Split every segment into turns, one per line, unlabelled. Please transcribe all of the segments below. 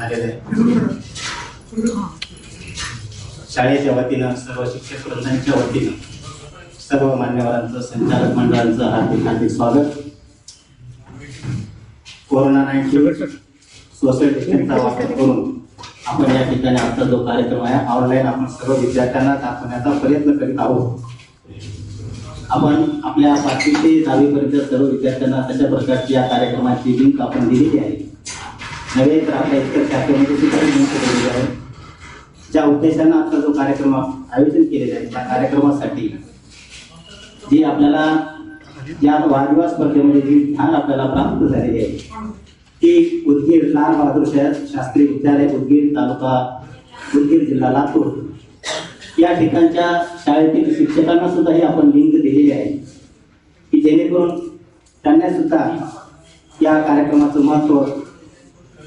झालेलं आहे. शाळेच्या वतीनं, सर्व शिक्षक वृंदांच्या वतीनं, सर्व मान्यवरांचं, संचालक मंडळांचं हार्दिक हार्दिक स्वागत. कोरोना 19 सोशल डिस्टन्सचा वापर करून आपण या ठिकाणी आजचा जो कार्यक्रम आहे ऑनलाईन आपण सर्व विद्यार्थ्यांना दाखवण्याचा प्रयत्न करीत आहोत. आपण आपल्या 5वी ते 10वी पर्यंत सर्व विद्यार्थ्यांना तशा प्रकारची या कार्यक्रमाची लिंक आपण दिलेली आहे. नव्हे तर आपल्या इतर शाखेमध्ये सुद्धा लिंक दिलेली आहे. ज्या उद्देशानं आजचा जो कार्यक्रम आयोजन केलेला आहे त्या कार्यक्रमासाठी जी आपल्याला या वादविवाद स्पर्धेमध्ये जी स्थान आपल्याला प्राप्त झालेली आहे ती उदगीर लाल बहादूर शास्त्री विद्यालय, उदगीर तालुका, उदगीर जिल्हा लातूर या ठिकाणच्या शाळेतील शिक्षकांना सुद्धा ही आपण लिंक दिलेली आहे की जेणेकरून त्यांना सुद्धा या कार्यक्रमाचं महत्त्व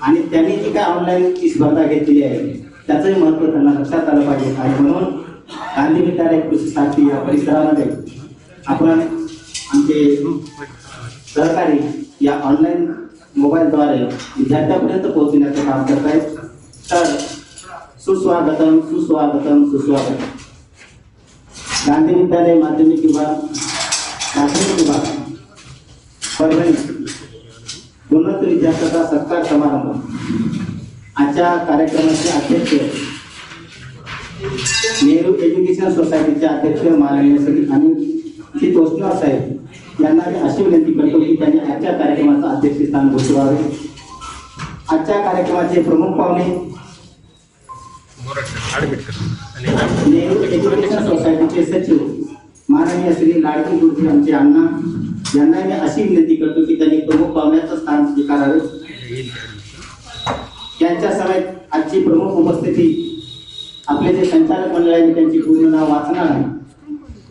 आणि त्यांनी जी काय ऑनलाईन ही स्पर्धा घेतलेली आहे त्याचंही महत्त्व त्यांना लक्षात आलं पाहिजे. आणि म्हणून गांधी विद्यालय कृषी सारथी या परिसरामध्ये आपण आमचे सहकारी या ऑनलाईन मोबाईलद्वारे विद्यार्थ्यांपर्यंत पोहोचण्याचं काम करत आहेत. तर सुस्वागतम सुस्वागतम सुस्वागतम. गांधी विद्यालय माध्यमिक विभाग, प्राथमिक विभाग परभणी उन्नत विद्यार्थ्यांचा सत्कार समारंभ. आजच्या कार्यक्रमाचे अध्यक्ष नेहरू एज्युकेशन सोसायटीचे अध्यक्ष माननीय श्री अनिल तोष्णीवार साहेब यांना मी अशी विनंती करतो की त्यांनी आजच्या कार्यक्रमाचं अध्यक्षस्थान भूषवावे. आजच्या कार्यक्रमाचे प्रमुख पाहुणे नेहरू एज्युकेशन सोसायटीचे सचिव माननीय श्री लाडकी गुरुजी आमचे अण्णा यांना मी अशी विनंती करतो की त्यांनी प्रमुख पाहुण्याचं स्थान स्वीकारावे. त्यांच्या समेत आजची प्रमुख उपस्थिती आपले जे संचालक मंडळ आहे त्यांची पूर्ण नाव वाचणार आहे.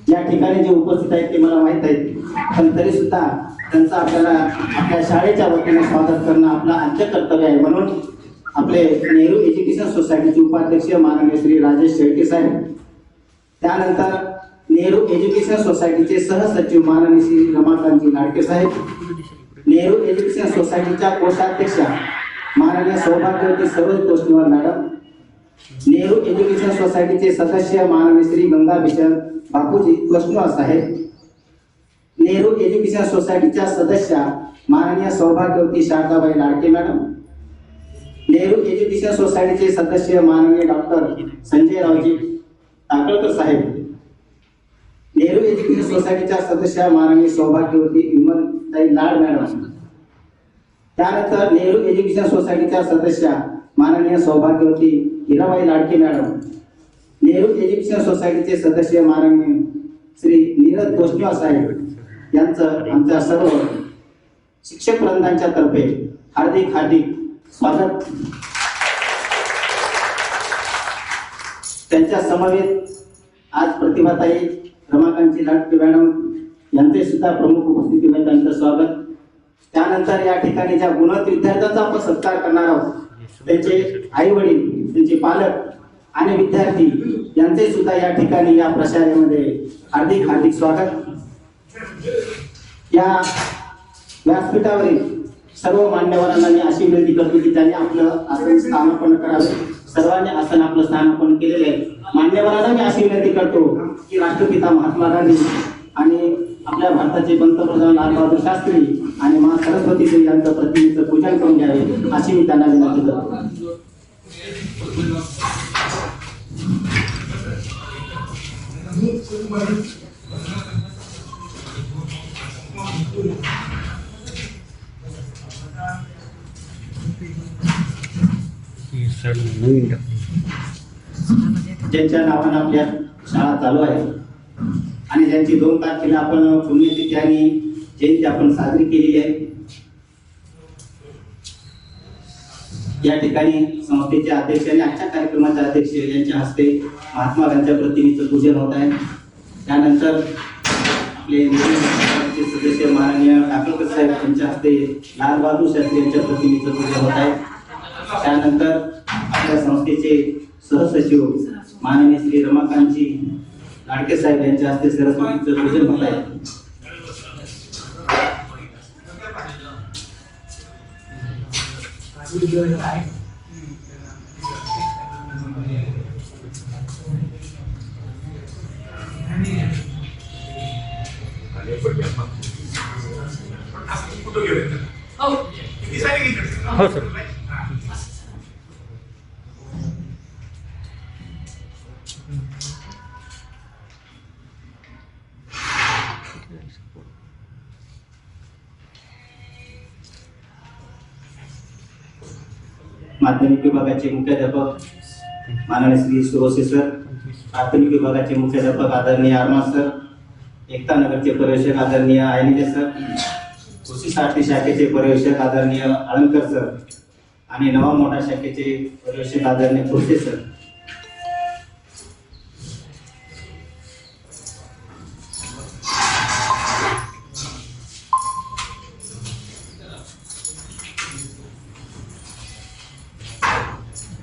या ठिकाणी जे उपस्थित आहेत ते मला माहीत आहेत, पण तरी सुद्धा त्यांचं आपल्याला आपल्या शाळेच्या वतीने स्वागत करणं आपलं आद्य कर्तव्य आहे. म्हणून आपले नेहरू एज्युकेशन सोसायटीचे उपाध्यक्ष माननीय श्री राजेश शेळके साहेब, त्यानंतर नेहरू एज्युकेशन सोसायटीचे सहसचिव माननीय श्री रमाकांतजी लाडके साहेब, नेहरू एज्युकेशन सोसायटीच्या कोषाध्यक्षा माननीय सौभाग्यवती सरोज तोष्णीवार मॅडम, नेहरू एज्युकेशन सोसायटीचे सदस्य माननीय श्री गंगाभीषण बापूजी तोष्णीवार साहेब, नेहरू एज्युकेशन सोसायटीच्या सदस्या माननीय सौभाग्यवती शारदाबाई लाडके मॅडम, नेहरू एज्युकेशन सोसायटीचे सदस्य माननीय डॉक्टर संजय रावजी टाकळकर साहेब, नेहरू एज्युकेशन सोसायटीच्या सदस्या माननीय सौभाग्यवती विमलताई लाड मॅडम, त्यानंतर नेहरू एज्युकेशन सोसायटीच्या सदस्या माननीय सौभाग्यवती हिराबाई लाडके मॅडम, नेहरू एज्युकेशन सोसायटीचे सदस्य माननीय श्री नीरज तोष्णीवार साहेब यांचं आमच्या सर्व शिक्षक वृंदांच्या तर्फे हार्दिक हार्दिक स्वागत. त्यांच्या समवेत आज प्रतिभाताई रमाकांतजी लाडके मॅडम यांचे सुद्धा प्रमुख उपस्थितीमध्ये त्यांचं स्वागत. त्यानंतर या ठिकाणी ज्या गुणवंत विद्यार्थ्यांचा आपण सत्कार करणार आहोत त्यांचे आई वडील, त्यांचे पालक आणि विद्यार्थी यांचे सुद्धा या ठिकाणी या प्रशालेमध्ये हार्दिक हार्दिक स्वागत. या व्यासपीठावरील सर्व मान्यवरांना मी अशी विनंती करतो की त्यांनी आपलं आसन स्थानापन्न करावे. सर्वांनी आसन आपलं स्थानापन्न केलेले आहे. मान्यवरांना मी अशी विनंती करतो की राष्ट्रपिता महात्मा गांधी आणि आपल्या भारताचे पंतप्रधान लाल बहादूर शास्त्री आणि माँ सरस्वती देवी यांचं प्रतिमेचं पूजन करून घ्यावे अशी मी त्यांना विनंती करतो. ज्यांच्या नावानं आपल्या शाळा चालू आहे आणि ज्यांची 2 तारखेला आपण पुण्यतिथी आणि जयंती आपण साजरी केलेली आहे. या ठिकाणी संस्थेचे अध्यक्ष आणि आजच्या कार्यक्रमाचे अध्यक्ष यांच्या हस्ते महात्मा गांधीच्या प्रतिमेचं पूजन होत आहे. त्यानंतर आपले सदस्य माननीय टाकळकर साहेब यांच्या हस्ते लाल बहादूर शास्त्री यांच्या प्रतिमेचं पूजन होत आहे. त्यानंतर आपल्या संस्थेचे सहसचिव माननीय श्री रमाकांतजी लाडके साहेब यांच्या हस्ते सरस्वतीचं पूजन होत आहे.
फोटो घेऊन येतात.
हो
दिसायला घेतात.
हो, सर.
हां.
माध्यमिक विभागाचे मुख्याध्यापक माननीय श्री सुरोसे सर, प्राथमिक विभागाचे मुख्याध्यापक आदरणीय आरमार सर, एकता नगरचे पर्यवेक्षक आदरणीय आयनिले सर, कृषी सारथी शाखेचे पर्यवेक्षक आदरणीय आळंकर सर आणि नवा मोठा शाखेचे पर्यवेक्षक आदरणीय खुर्से सर.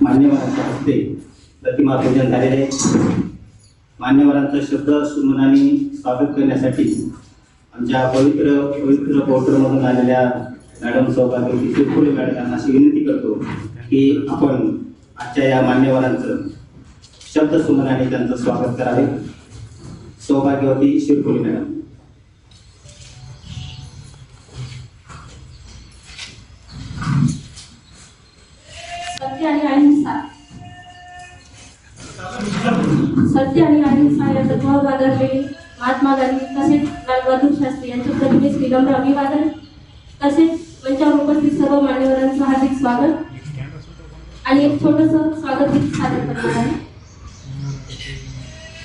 मान्यवरांच्या हस्ते प्रतिमा पूजन झालेले. मान्यवरांचं शब्द सुमनाने स्वागत करण्यासाठी आमच्या पवित्र पोर्टलमधून आलेल्या मॅडम सौभाग्यवती शिरपुरे मॅडम यांना अशी विनंती करतो की आपण आजच्या या मान्यवरांचं शब्द सुमनाने त्यांचं स्वागत करावे. सौभाग्यवती शिरपुरे मॅडम.
सत्य आणि अहिंसा सत्य आणि अहिंसा या तत्वावर आधारलेले महात्मा गांधी तसेच लाल बहादूर शास्त्री यांच्या प्रतिमेस विनम्र अभिवादन. तसेच मंचावर उपस्थित सर्व मान्यवरांचं हार्दिक स्वागत आणि एक छोटस स्वागत गीत सादर करणार आहे.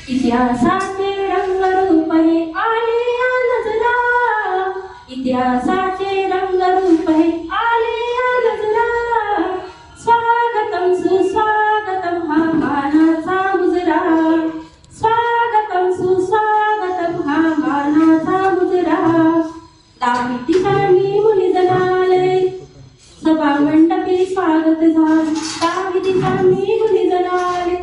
इतिहासाचे रंगरूप हे आले या नजरा, इतिहासाचे रंगरूप हे आले या नजरा. स्वागतम सुस्वागतम हा मानाचा मुजरा, स्वागतम सुस्वागतम हा मानाचा मुजरा. दाही ठिकाणी मुली जनाले सभा मंडपी स्वागत झाले, दाही ठिकाणी मुली जनाले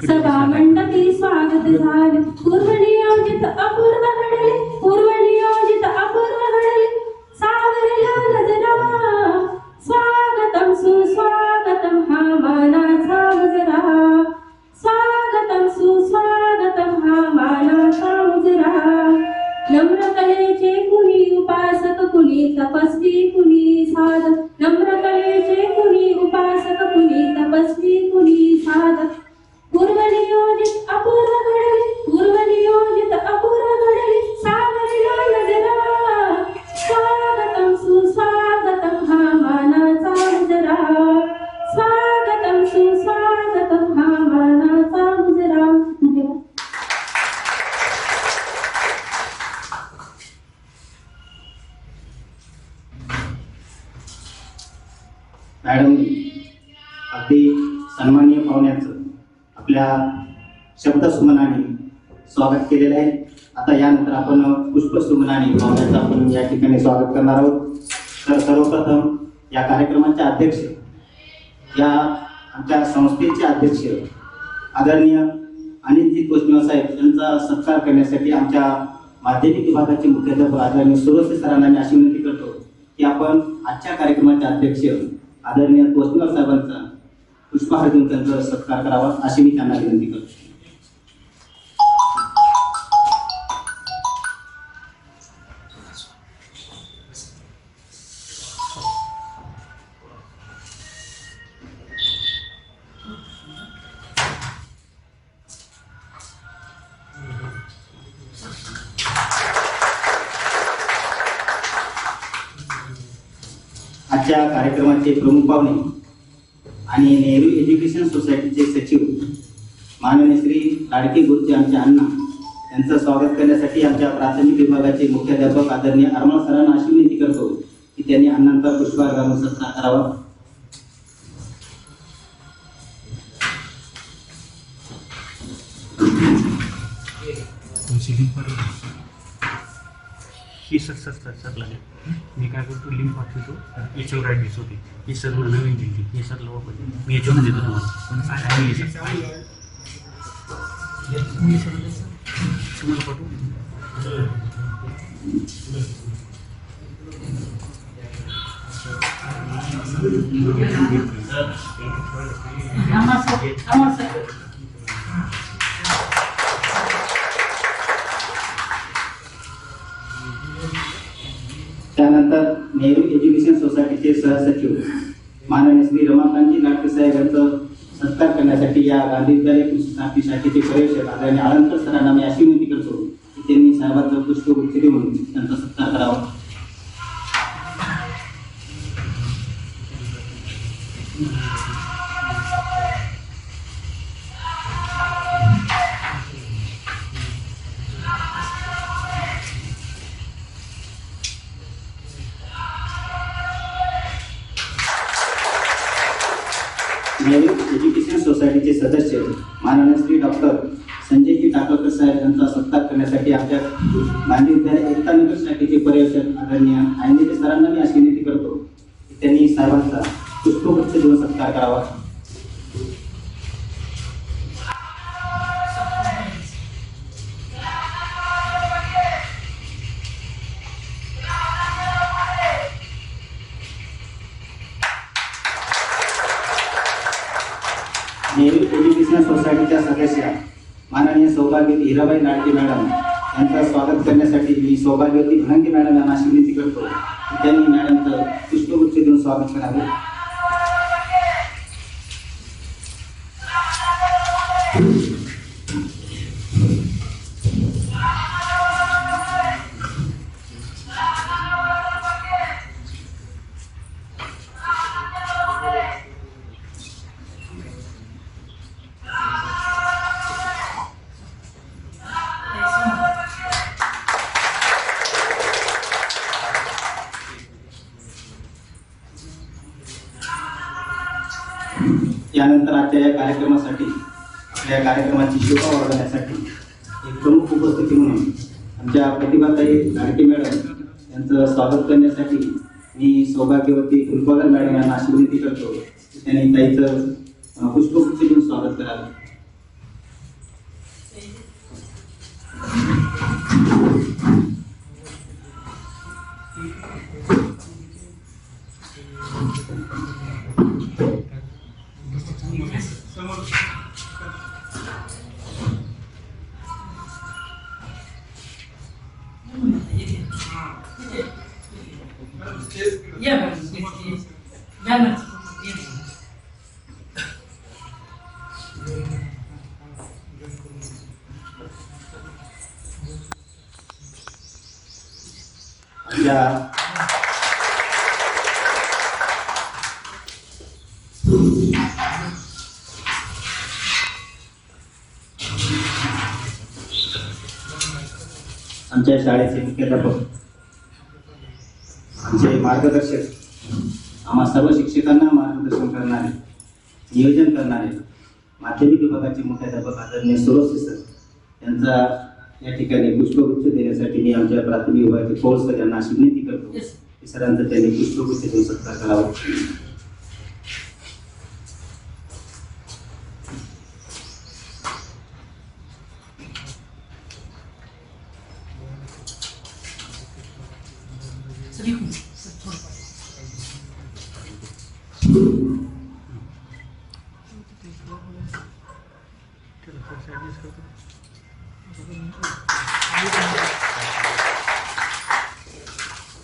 सभा मंडपी स्वागत झाले. पूर्व नियोजित अपूर्व घडले, पूर्व नियोजित अपूर्व घडले, सावरला नजरा. स्वागतम सुस्वागतम हा मानाचा मुजरा, स्वागतम सुस्वागतम हा मानाचा मुजरा. नम्र कलेचे कुणी उपासक, कुणी तपस्वी, कुणी साधक. नम्र कलेचे कुणी उपासक, कुणी तपस्वी, कुणी साधक. पूर्व नियोजित अपूर्व घडले, पूर्व नियोजित अपूर्व घडले, सावरला नजरा. स्वागतम सुस्वागतम हा मानाचा मुजरा, स्वागतम सुस्वागतम हा मानाचा मुजरा. धन्यवाद.
मॅडम अगदी सन्माननीय पाहुण्याचं आपल्या शब्द सुमनाने स्वागत केलेलं आहे. आता यानंतर आपण पुष्प सुमनाने पाहुण्याचं आपण या ठिकाणी स्वागत करणार आहोत. तर सर्वप्रथम या कार्यक्रमाचे अध्यक्ष, या आमच्या संस्थेचे अध्यक्ष आदरणीय अनिलजी तोष्णीवार साहेब यांचा सत्कार करण्यासाठी आमच्या माध्यमिक विभागाचे मुख्याध्यापक आदरणीय सुरोसे सरांना मी अशी विनंती करतो की आपण आजच्या कार्यक्रमाचे अध्यक्ष आदरणीय तोष्णीवार साहेबांचा पुष्पहार देऊन त्यांचा सत्कार करावा अशी मी त्यांना विनंती करतो. आजच्या कार्यक्रमाचे प्रमुख पाहुणे आणि नेहरू एज्युकेशन सोसायटीचे सचिव माननीय श्री लाडके गुरुजी आमचे अण्णा यांचं स्वागत करण्यासाठी आमच्या प्राथमिक विभागाचे मुख्याध्यापक आदरणीय आरमार सरांना अशी विनंती करतो की त्यांनी अण्णांचा पुष्पहार घालून सत्कार करावा.
ही सर लागेल. मी काय करतो, लिंक पाठवतो, याच्यावर ॲड्रेस होते. हे सर नवीन दिली, हे सरला वापरते. मी याच्यावर देतो तुम्हाला पाठवू.
त्यानंतर नेहरू एज्युकेशन सोसायटीचे सहसचिव माननीय श्री रमाकांतजी लाटके साहेब यांचं सत्कार करण्यासाठी या गांधी विद्यालय कृषी साखळी शाखेचे पर्यवेक्षक आदरणीय आळंदकर सरांना मी अशी विनंती करतो की त्यांनी साहेबांचं पुष्पगुच्छ देऊन त्यांचा सत्कार करावा. नेहरू एज्युकेशन सोसायटीचे सदस्य माननीय श्री डॉक्टर संजयजी टाकळकर साहेब यांचा सत्कार करण्यासाठी आमच्या गांधी विद्यालय एकता नगर शाखेचे पर्यवेक्षक आदरणीय आयंदेकर सरांना मी अशी विनंती करतो की त्यांनी साहेबांचा पुष्पगुच्छ देऊन सत्कार करावा. नेहरू एज्युकेशन सोसायटीच्या सदस्य माननीय सौभाग्यवती हिराबाई लाडके मॅडम यांचं स्वागत करण्यासाठी मी सौभाग्यवती भनंगे मॅडम यांना अशी विनंती करतो की त्यांनी मॅडमचं पुष्पगुच्छ देऊन स्वागत करावे. यानंतर आजच्या या कार्यक्रमासाठी आपल्या कार्यक्रमाची शोभा वाढवण्यासाठी एक प्रमुख उपस्थिती म्हणून आमच्या प्रतिभाताई लाडके मॅडम यांचं स्वागत करण्यासाठी मी सौभाग्यवती फुलपागर मॅडम यांना अशी विनंती करतो की त्यांनी ताईचं पुष्पगुच्छ देऊन स्वागत करावे. आमच्या शाळेचे मुख्याध्यापक आमचे मार्गदर्शक आम्हा सर्व शिक्षकांना मार्गदर्शन करणारे नियोजन करणारे माध्यमिक विभागाचे मुख्याध्यापक आदरणीय सुरोसे सर यांचा या ठिकाणी पुष्पगुच्छ देण्यासाठी मी आमच्या प्राथमिक विभागाचे पौळसर यांना अशी विनंती करतो की सरांचा त्यांनी पुष्पगुच्छ देऊन सत्कार करावा.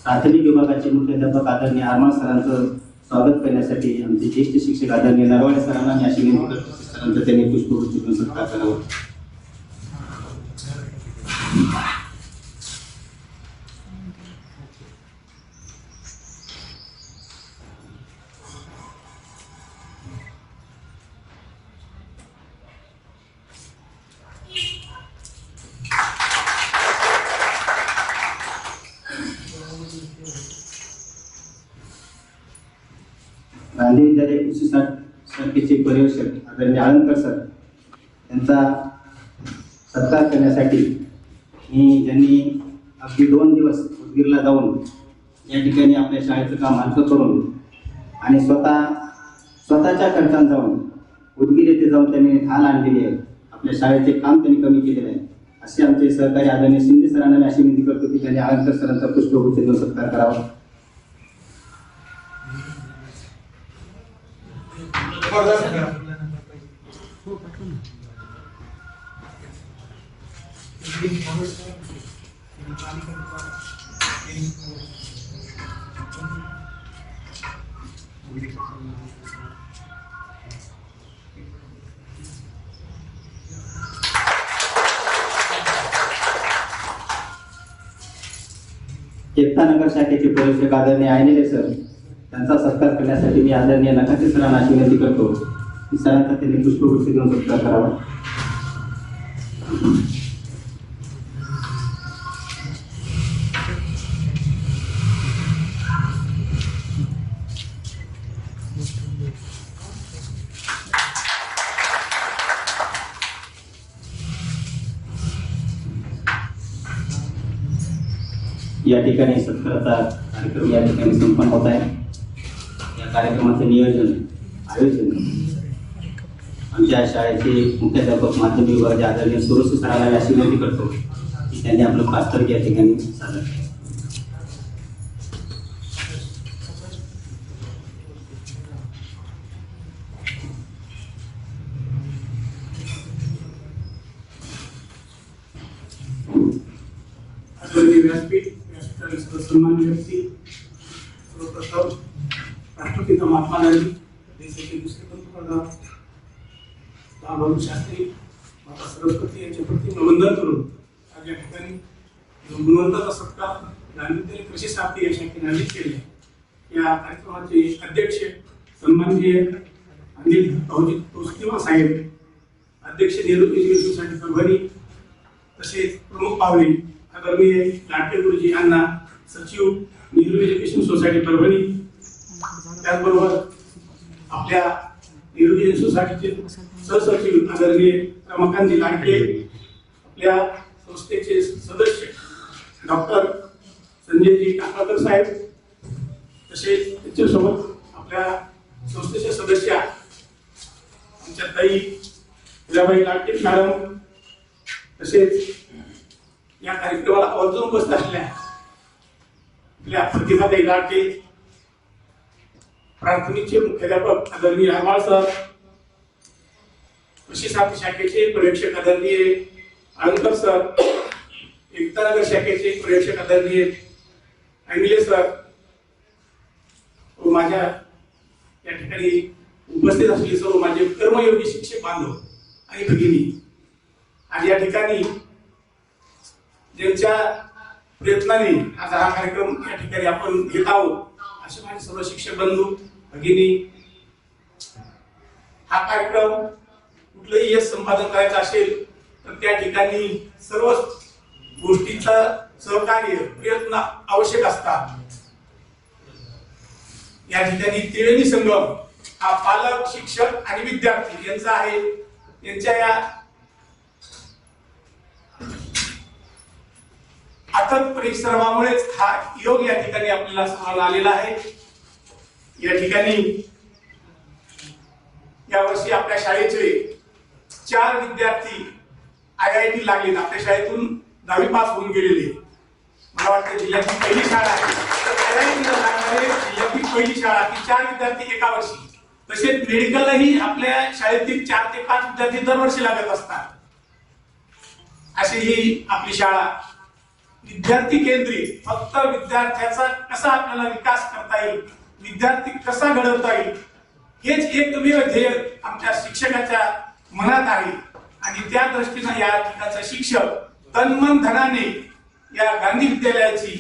प्राथमिक विभागाचे मुख्याध्यापक आदरणीय आरमान सरांचं स्वागत करण्यासाठी आमचे ज्येष्ठ शिक्षक आदरणीय नरवाडे सरांना मी अशी विनंती करतो की सरांचा त्यांनी पुष्पगुच्छ देऊन सत्कार करावा. गांधी विद्यालय कृषी शाखेचे पर्यवेक्षक आदरणीय आळंदकर सर यांचा सत्कार करण्यासाठी मी ज्यांनी अगदी 2 दिवस उदगीरला जाऊन या ठिकाणी आपल्या शाळेचं काम हलकं करून आणि स्वतःच्या खर्चाने जाऊन उदगीर येथे जाऊन त्यांनी ढाल आणलेली आहे. आपल्या शाळेचे काम त्यांनी कमी केलेले आहे. असे आमचे सहकारी आदरणीय शिंदे सरांना मी अशी विनंती करतो की त्यांनी आळंदकर सरांचा पुष्पगुच्छ देऊन सत्कार करावा. एकता नगर शाखेचे परीक्षक आदरणीय आयनेले सर त्यांचा सत्कार करण्यासाठी मी आदरणीय नकाशे सरांना अशी विनंती करतो की सरांचा त्यांनी पुष्पगुच्छ देऊन सत्कार करावा. या ठिकाणी सत्काराचा कार्यक्रम या ठिकाणी संपन्न होत आहे. या कार्यक्रमाचे नियोजन आयोजन आमच्या शाळेचे मुख्याध्यापक माध्यमिक विभागाचे आदरणीय सुरस सरांना अशी विनंती करतो की त्यांनी आपलं 5 तारीख या ठिकाणी सादर केलं.
आदरणीय व्यासपीठ व्यासपीठातील सन्मान्य व्यक्ती, सर्वप्रथम राष्ट्रपिता महात्मा गांधी, देशाचे दुसरे पंतप्रधान लालबहादूर शास्त्री, माता सरस्वती यांच्या प्रति वंदन करून आज या ठिकाणी गुणवंताचा सत्कार गांधी विद्यालय कृषी साहित्य या शाखेने आयोजित केले. या कार्यक्रमाचे अध्यक्ष सन्माननीय अनिल भाऊजी तोष्णीवार साहेब, अध्यक्ष नेहरू एज्युकेशन सोसायटी परभणी, तसेच प्रमुख पाहुणे आदरणीय लाटे गुरुजी अण्णा, सचिव नेहरू एज्युकेशन सोसायटी परभणी, त्याचबरोबर आपल्या नेहरू एज्युकेशन सोसायटीचे सहसचिव आदरणीय रमाकांतजी लाडके, आपल्या संस्थेचे सदस्य डॉक्टर संजयजी टाकाळकर साहेब, तसेच त्यांच्यासोबत आपल्या संस्थेचे सदस्य आमच्या ताई हिराबाई लाडके मॅडम, तसेच या कार्यक्रमाला आवर्जून उपस्थित असलेल्या आपल्या प्रतिभाताई लाडके, प्राथमिकचे मुख्याध्यापक आदरणीय आरमाळ सर, कृषी साहित्य शाखेचे पर्यवेक्षक आदरणीय आळंकर सर, एकता नगर शाखेचे पर्यवेक्षक आदरणीय आयमिले सर व माझ्या या ठिकाणी उपस्थित असलेले सर्व माझे कर्मयोगी शिक्षक बांधव आणि भगिनी, आज या ठिकाणी ज्यांच्या प्रयत्नाने आज हा कार्यक्रम या ठिकाणी आपण घेत आहोत असे माझे सर्व शिक्षक बंधू भगिनी, हा कार्यक्रम कुठलंही यश संपादन करायचं असेल तर त्या ठिकाणी सर्व गोष्टींचा सहकार्य प्रयत्न आवश्यक असतात. या ठिकाणी त्रिवेणी संगम हा पालक, शिक्षक आणि विद्यार्थी यांचा आहे. यांच्या या अथक परिश्रमामुळेच हा योग या ठिकाणी आपल्याला समोर आलेला आहे. या ठिकाणी यावर्षी आपल्या शाळेचे 4 विद्यार्थी IIT लागले. आपल्या शाळेतून 10वी पास होऊन गेलेले, मला वाटतं जिल्ह्याची पहिली शाळा आहे. तर IIT ला लागणारे जिल्ह्यातील पहिली शाळा ती 4 विद्यार्थी एका वर्षी. तसेच मेडिकललाही आपल्या शाळेतील 4 ते 5 विद्यार्थी दरवर्षी लागत असतात. अशी ही आपली शाळा विद्यार्थी केंद्रित, फक्त विद्यार्थ्याचा कसा आपल्याला विकास करता येईल, विद्यार्थी कसा घडवता येईल हेच एकमेव ध्येय आमच्या शिक्षकाच्या मनात आहे. आणि त्या दृष्टीने या ठिकाणचा शिक्षक तन्मन धनाने या गांधी विद्यालयाची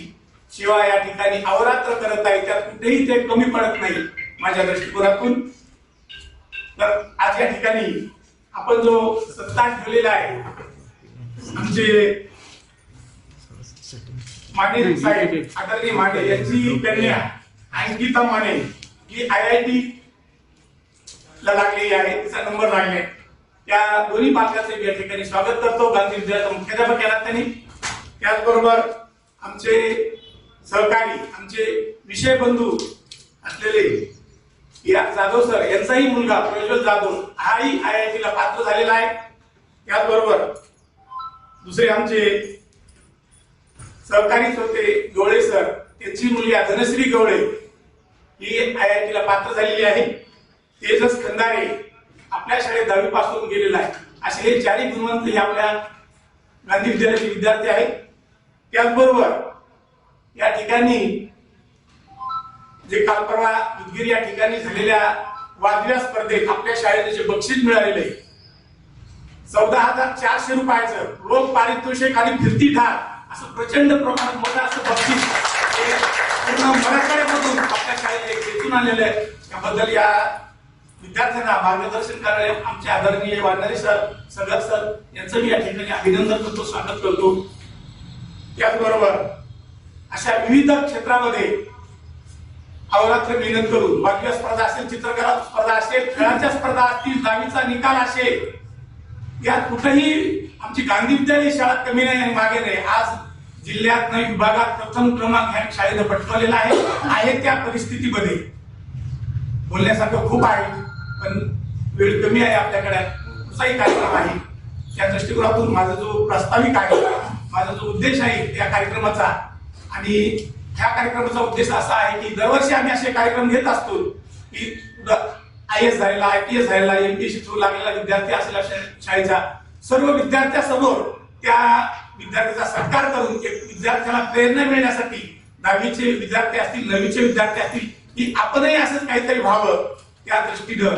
सेवा या ठिकाणी अहोरात्र करत आहे. त्यात कुठेही ते कमी पडत नाही माझ्या दृष्टिकोनातून. तर आज या ठिकाणी आपण जो सत्कार ठेवलेला आहे, आमचे माने साहेब आदरणीय माने यांची कन्या अंकिता माने ही IIT ला लागलेली आहे, तिचा नंबर लागलाय. त्या दोन्ही पालकांचे या ठिकाणी स्वागत करतो. गांधी विद्यालयाचा मुख्याध्यापक या नात्याने, त्याचबरोबर आमचे सहकारी, आमचे विषय बंधू असलेले जाधव सर यांचाही मुलगा प्रज्वल जाधव हाही IIT ला पात्र झालेला आहे. त्याचबरोबर दुसरे आमचे सहकारीच होते गवळे सर, त्यांची मुलगी धनश्री गवळे ही IIT ला पात्र झालेली आहे. तेजस खंदारे आपल्या शाळेत 10वी पासून गेलेला आहे. असे हे 4 गुणवंत हे आपल्या गांधी विद्यालयाचे विद्यार्थी आहेत. त्याचबरोबर या ठिकाणी जे काल परवा उदगीर या ठिकाणी झालेल्या वादविवाद स्पर्धेत आपल्या शाळेत जे बक्षीस मिळालेले 14,400 रुपयाचं रोख पारितोषिक आणि फिरती ठार असं प्रचंड प्रमाणात मोठं असं बक्षीस हे पूर्ण मराठवाड्यामधून आपल्या शाळेत एक दिसून आलेलं आहे. त्याबद्दल या विद्यार्थ्यांना मार्गदर्शन करणारे आमचे आदरणीय वाडणारे सर, सगळ सर यांचं मी या ठिकाणी अभिनंदन करतो, स्वागत करतो. त्याचबरोबर अशा विविध क्षेत्रामध्ये अहोरात्र मेहनत करून वादविवाद स्पर्धा असेल, चित्रकला स्पर्धा असेल, खेळाच्या स्पर्धा असतील, दहावीचा निकाल असेल, यात कुठेही आमची गांधी विद्यालय शाळा कमी नाही आणि मागे नाही. आज जिल्ह्यात नाही विभागात प्रथम क्रमांक ह्या शाळेनं पटकावलेला आहे. त्या परिस्थितीमध्ये बोलण्यासारखं खूप आहे, पण वेळ कमी आहे आपल्याकडे. कुठलाही कार्यक्रम आहे त्या दृष्टिकोनातून माझा जो प्रास्ताविक आहे, माझा जो उद्देश आहे या कार्यक्रमाचा, आणि ह्या कार्यक्रमाचा उद्देश असा आहे की दरवर्षी आम्ही असे कार्यक्रम घेत असतो की IAS झालेला, IPS झालेला, MPSC थ्रू लागलेला विद्यार्थी असलेल्या शाळेच्या सर्व विद्यार्थ्यासमोर त्या विद्यार्थ्याचा सत्कार करून एक विद्यार्थ्याला प्रेरणा मिळण्यासाठी 10वीचे विद्यार्थी असतील, 9वीचे विद्यार्थी असतील की आपणही असंच काहीतरी व्हावं, त्या दृष्टीनं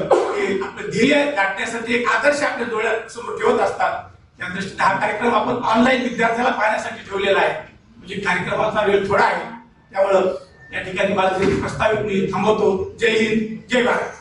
आपलं ध्येय गाठण्यासाठी एक आदर्श आपल्या डोळ्यासमोर ठेवत असतात. त्या दृष्टीने हा कार्यक्रम आपण ऑनलाईन विद्यार्थ्याला पाहण्यासाठी ठेवलेला आहे. म्हणजे कार्यक्रमाचा वेळ थोडा आहे, त्यामुळं या ठिकाणी मला जे प्रस्तावित मी थांबवतो. जय हिंद, जय भारत.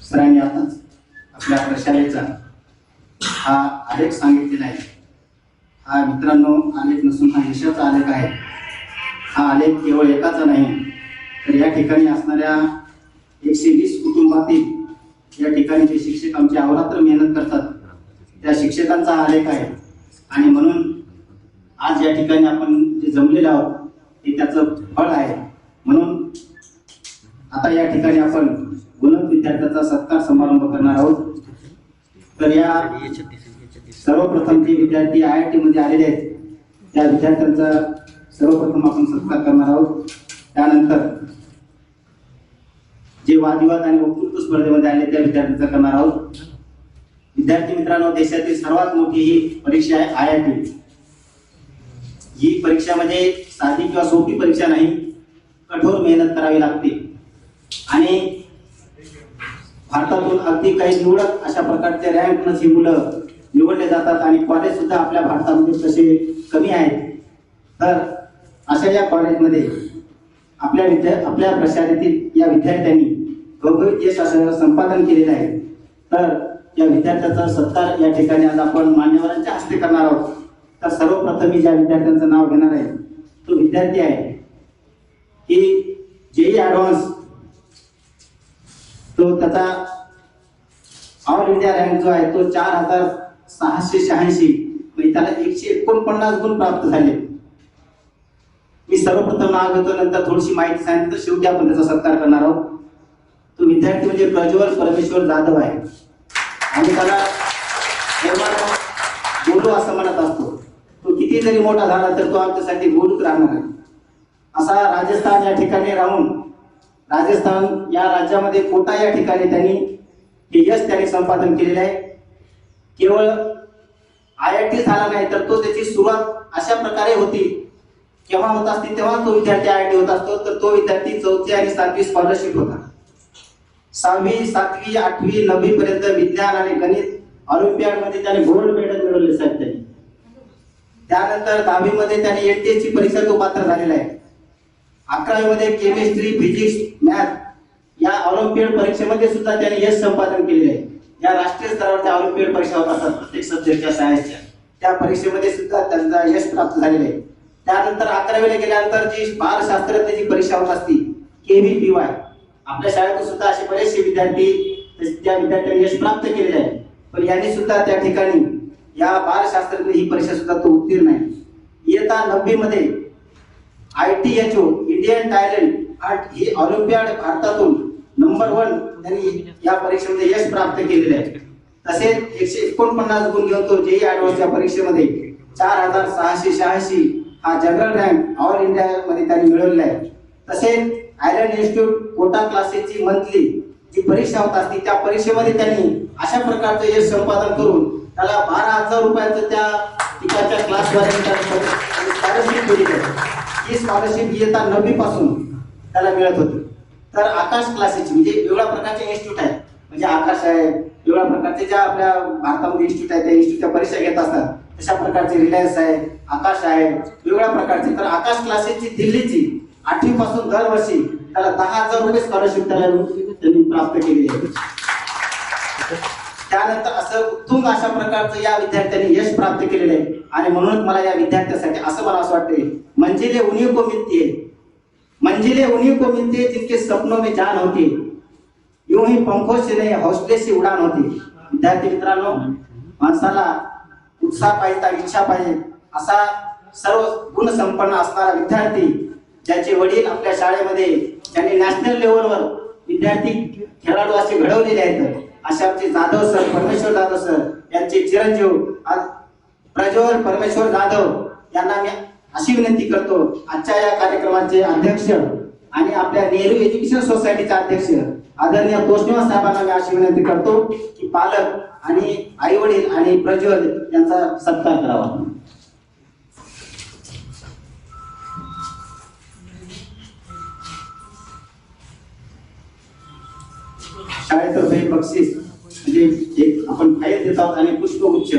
सरांनी आताच आपल्या प्रशालेचा हा आलेख सांगितलेला आहे. हा मित्रांनो आलेख नसून हा यशाचा आलेख आहे. हा आलेख केवळ एकाचा नाही, तर या ठिकाणी असणाऱ्या 120 कुटुंबातील या ठिकाणी जे शिक्षक आमचे अहोरात्र मेहनत करतात त्या शिक्षकांचा हा आलेख आहे. आणि म्हणून आज या ठिकाणी आपण जे जमलेलो आहोत हे त्याचं फळ आहे. म्हणून आता या ठिकाणी आपण गुणवंत विद्यार्थ्याचा सत्कार समारंभ करणार आहोत. तर या सर्वप्रथम जे विद्यार्थी IIT मध्ये आलेले आहेत त्या विद्यार्थ्यांचा सर्वप्रथम आपण सत्कार करणार आहोत. त्यानंतर जे वादविवाद आणि वक्तृत्व स्पर्धेमध्ये आले त्या विद्यार्थ्यांचा करणार आहोत. विद्यार्थी मित्रांनो, देशातील सर्वात मोठी ही परीक्षा आहे IIT. ही परीक्षा म्हणजे साधी किंवा सोपी परीक्षा नाही, कठोर मेहनत करावी लागते. आणि भारतातून अगदी काही निवडक अशा प्रकारच्या रँकनच ही मुलं निवडले जातात. आणि कॉलेज सुद्धा आपल्या भारतामध्ये तसे कमी आहेत. तर अशा या कॉलेजमध्ये आपल्या प्रशालेतील या विद्यार्थ्यांनी घवघवीत यश असं संपादन केलेलं आहे. तर या विद्यार्थ्याचा सत्कार या ठिकाणी आज आपण मान्यवरांच्या हस्ते करणार आहोत. तर सर्वप्रथम मी ज्या विद्यार्थ्यांचं नाव घेणार आहे तो विद्यार्थी आहे की JEE ॲडव्हान्स, तो त्याचा ऑल इंडिया रँक जो आहे तो 4,686, म्हणजे त्याला 149 गुण प्राप्त झाले. मी सर्वप्रथम नाव घेतो, नंतर थोडीशी माहिती सांगितली, तर शेवटी आपण त्याचा सत्कार करणार आहोत. तो विद्यार्थी म्हणजे प्रज्वल परमेश्वर जाधव आहे. आणि त्याला बोलू असं म्हणत असतो. तो किती जरी मोठा झाला तर तो आमच्यासाठी बोलूच राहणार आहे. असा राजस्थान या ठिकाणी राहून, राजस्थान या राज्यामध्ये कोटा या ठिकाणी त्यांनी हे यश त्यांनी संपादन केलेलं आहे. केवळ IIT झाला नाही, तर तो त्याची सुरुवात अशा प्रकारे होती. केव्हा होत असते तेव्हा तो विद्यार्थी IIT होत असतो. तर तो विद्यार्थी 4थी आणि 7वी स्कॉलरशिप होता. 6वी, 7वी, 8वी, 9वी पर्यंत विज्ञान आणि गणित ऑलिम्पियाड मध्ये त्याने गोल्ड मेडल मिळवले साहेब त्यांनी. त्यानंतर 10वी मध्ये त्याने NTS ची परीक्षा तो पात्र झालेला आहे. 11वी मध्ये केमिस्ट्री, फिजिक्स, मॅथ या ऑलिम्पियाड परीक्षेमध्ये सुद्धा त्याने यश संपादन केलेले आहे. या राष्ट्रीय स्तरावरच्या ऑलिम्पियाड परीक्षा होत असतात प्रत्येक सब्जेक्टच्या सायन्सच्या, त्या परीक्षेमध्ये सुद्धा त्यांचा यश प्राप्त झालेले आहे. त्यानंतर 11वीला गेल्यानंतर जी बालशास्त्रज्ञची परीक्षा होत असती KVPY, आपल्या शाळेतून सुद्धा असे बरेचसे विद्यार्थी त्या विद्यार्थ्यांनी यश प्राप्त केलेले आहे. पण यांनी सुद्धा त्या ठिकाणी या बालशास्त्रज्ञ ही परीक्षा सुद्धा तो उत्तीर्ण आहे. इयत्ता 9वी मध्ये ITHO इंडियन टॅलेंट हंट ही ऑलिम्पियाड भारतातून नंबर 1 त्यांनी या परीक्षेमध्ये यश प्राप्त केलेले आहे. तसेच 149 गुण घेऊन तो JEE ॲडव्हान्सच्या परीक्षेमध्ये 4686 हा जनरल रँक ऑल इंडिया मध्ये त्यांनी मिळवलेला आहे. तसेच आयर्लंड इन्स्टिट्यूट कोटा क्लासेसची मंथली जी परीक्षा होत असते त्या परीक्षेमध्ये त्यांनी अशा प्रकारचं यश संपादन करून त्याला 12,000 रुपयाचं त्या तिकडच्या क्लासद्वारे स्कॉलरशिप दिली आहे. ही स्कॉलरशिप इयत्ता 9वी पासून त्याला मिळत होती. तर आकाश क्लासेसची म्हणजे वेगळ्या प्रकारचे इन्स्टिट्यूट आहे, म्हणजे आकाश आहे, वेगळ्या प्रकारचे ज्या आपल्या भारतामध्ये इन्स्टिट्यूट आहे त्या इन्स्टिट्यूटच्या परीक्षा घेत असतात तशा प्रकारचे रिलायन्स आहे, आकाश आहे, वेगळ्या प्रकारचे. तर आकाश क्लासेसची दिल्लीची 8वी पासून दरवर्षी त्याला 10,000 रुपये स्कॉलरशिप त्यांनी प्राप्त केली आहे. त्यानंतर असं उत्तुंग अशा प्रकारचं या विद्यार्थ्यांनी यश प्राप्त केलेलं आहे. आणि म्हणूनच मला या विद्यार्थ्यांसाठी मला असं वाटते, मंजिले उन्हीं को मिलती है, मंजिले उन्हीं को मिलती है जिनके सपनों में जान होती है, यूं ही पंखों से नहीं हौसले से उडान होती. विद्यार्थी मित्रांनो, माणसाला उत्साह पाहिजे, इच्छा पाहिजे, असा सर्व गुण संपन्न असणारा विद्यार्थी ज्याचे वडील आपल्या शाळेमध्ये त्यांनी नॅशनल लेवलवर विद्यार्थी खेळाडू असे घडवलेले आहेत, अशा आमचे जाधव सर, परमेश्वर जाधव सर यांचे चिरंजीव प्रज्वल परमेश्वर जाधव यांना मी अशी विनंती करतो, आजच्या या कार्यक्रमाचे अध्यक्ष आणि आपल्या नेहरू एज्युकेशन सोसायटीचे अध्यक्ष आदरणीय तोष्णीवास साहेबांना मी अशी विनंती करतो की पालक आणि आई वडील आणि प्रज्वल यांचा सत्कार करावा. शाळेतर्फे बक्षीस म्हणजे एक आपण फाईल देत आहोत आणि पुष्पगुच्छ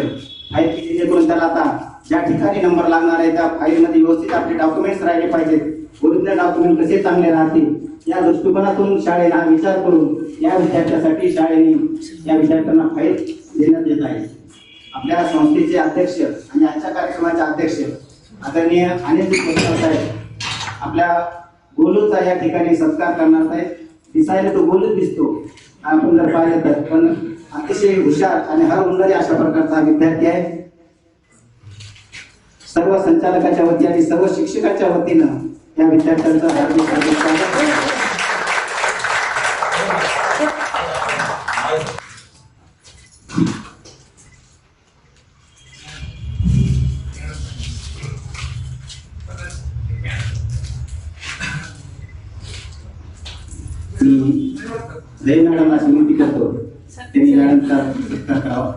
फाईल की जेणेकरून त्याला आता ज्या ठिकाणी नंबर लागणार आहे त्या फाईलमध्ये व्यवस्थित आपले डॉक्युमेंट्स राहिले पाहिजेत, ओरिजिनल डॉक्युमेंट कसे चांगले राहतील या दृष्टिकोनातून शाळेला विचार करून या विद्यार्थ्यासाठी शाळेने या विद्यार्थ्यांना फाईल देण्यात येत आहे. आपल्या संस्थेचे अध्यक्ष आणि आजच्या कार्यक्रमाचे अध्यक्ष आदरणीय अनिल साहेब आपल्या गोलूचा या ठिकाणी सत्कार करणार आहेत. दिसायला तो गोलूच दिसतो आपण जर पाहिलं तर, पण अतिशय हुशार आणि हर उन्नती अशा प्रकारचा विद्यार्थी आहे. सर्व संचालकाच्या वतीने आणि सर्व शिक्षकाच्या वतीनं या विद्यार्थ्यांचं हार्दिक हार्दिक स्वागत. जय मॅडम अशी विनंती करतो त्यांनी मॅडमचा सत्कार करावा.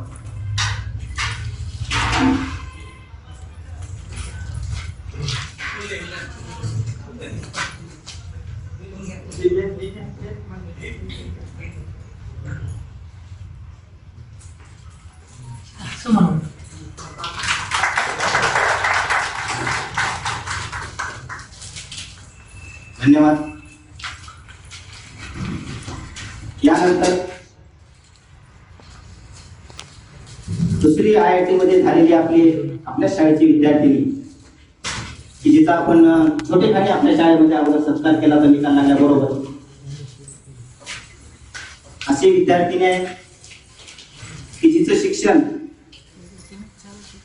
धन्यवाद. यानंतर दुसरी IIT मध्ये झालेली आपल्या शाळेची विद्यार्थिनी की जिचा आपण छोटेखानी आपल्या शाळेमध्ये अगोदर सत्कार केला तर निकाल लागल्याबरोबर अशी विद्यार्थिनी आहे की जिचं शिक्षण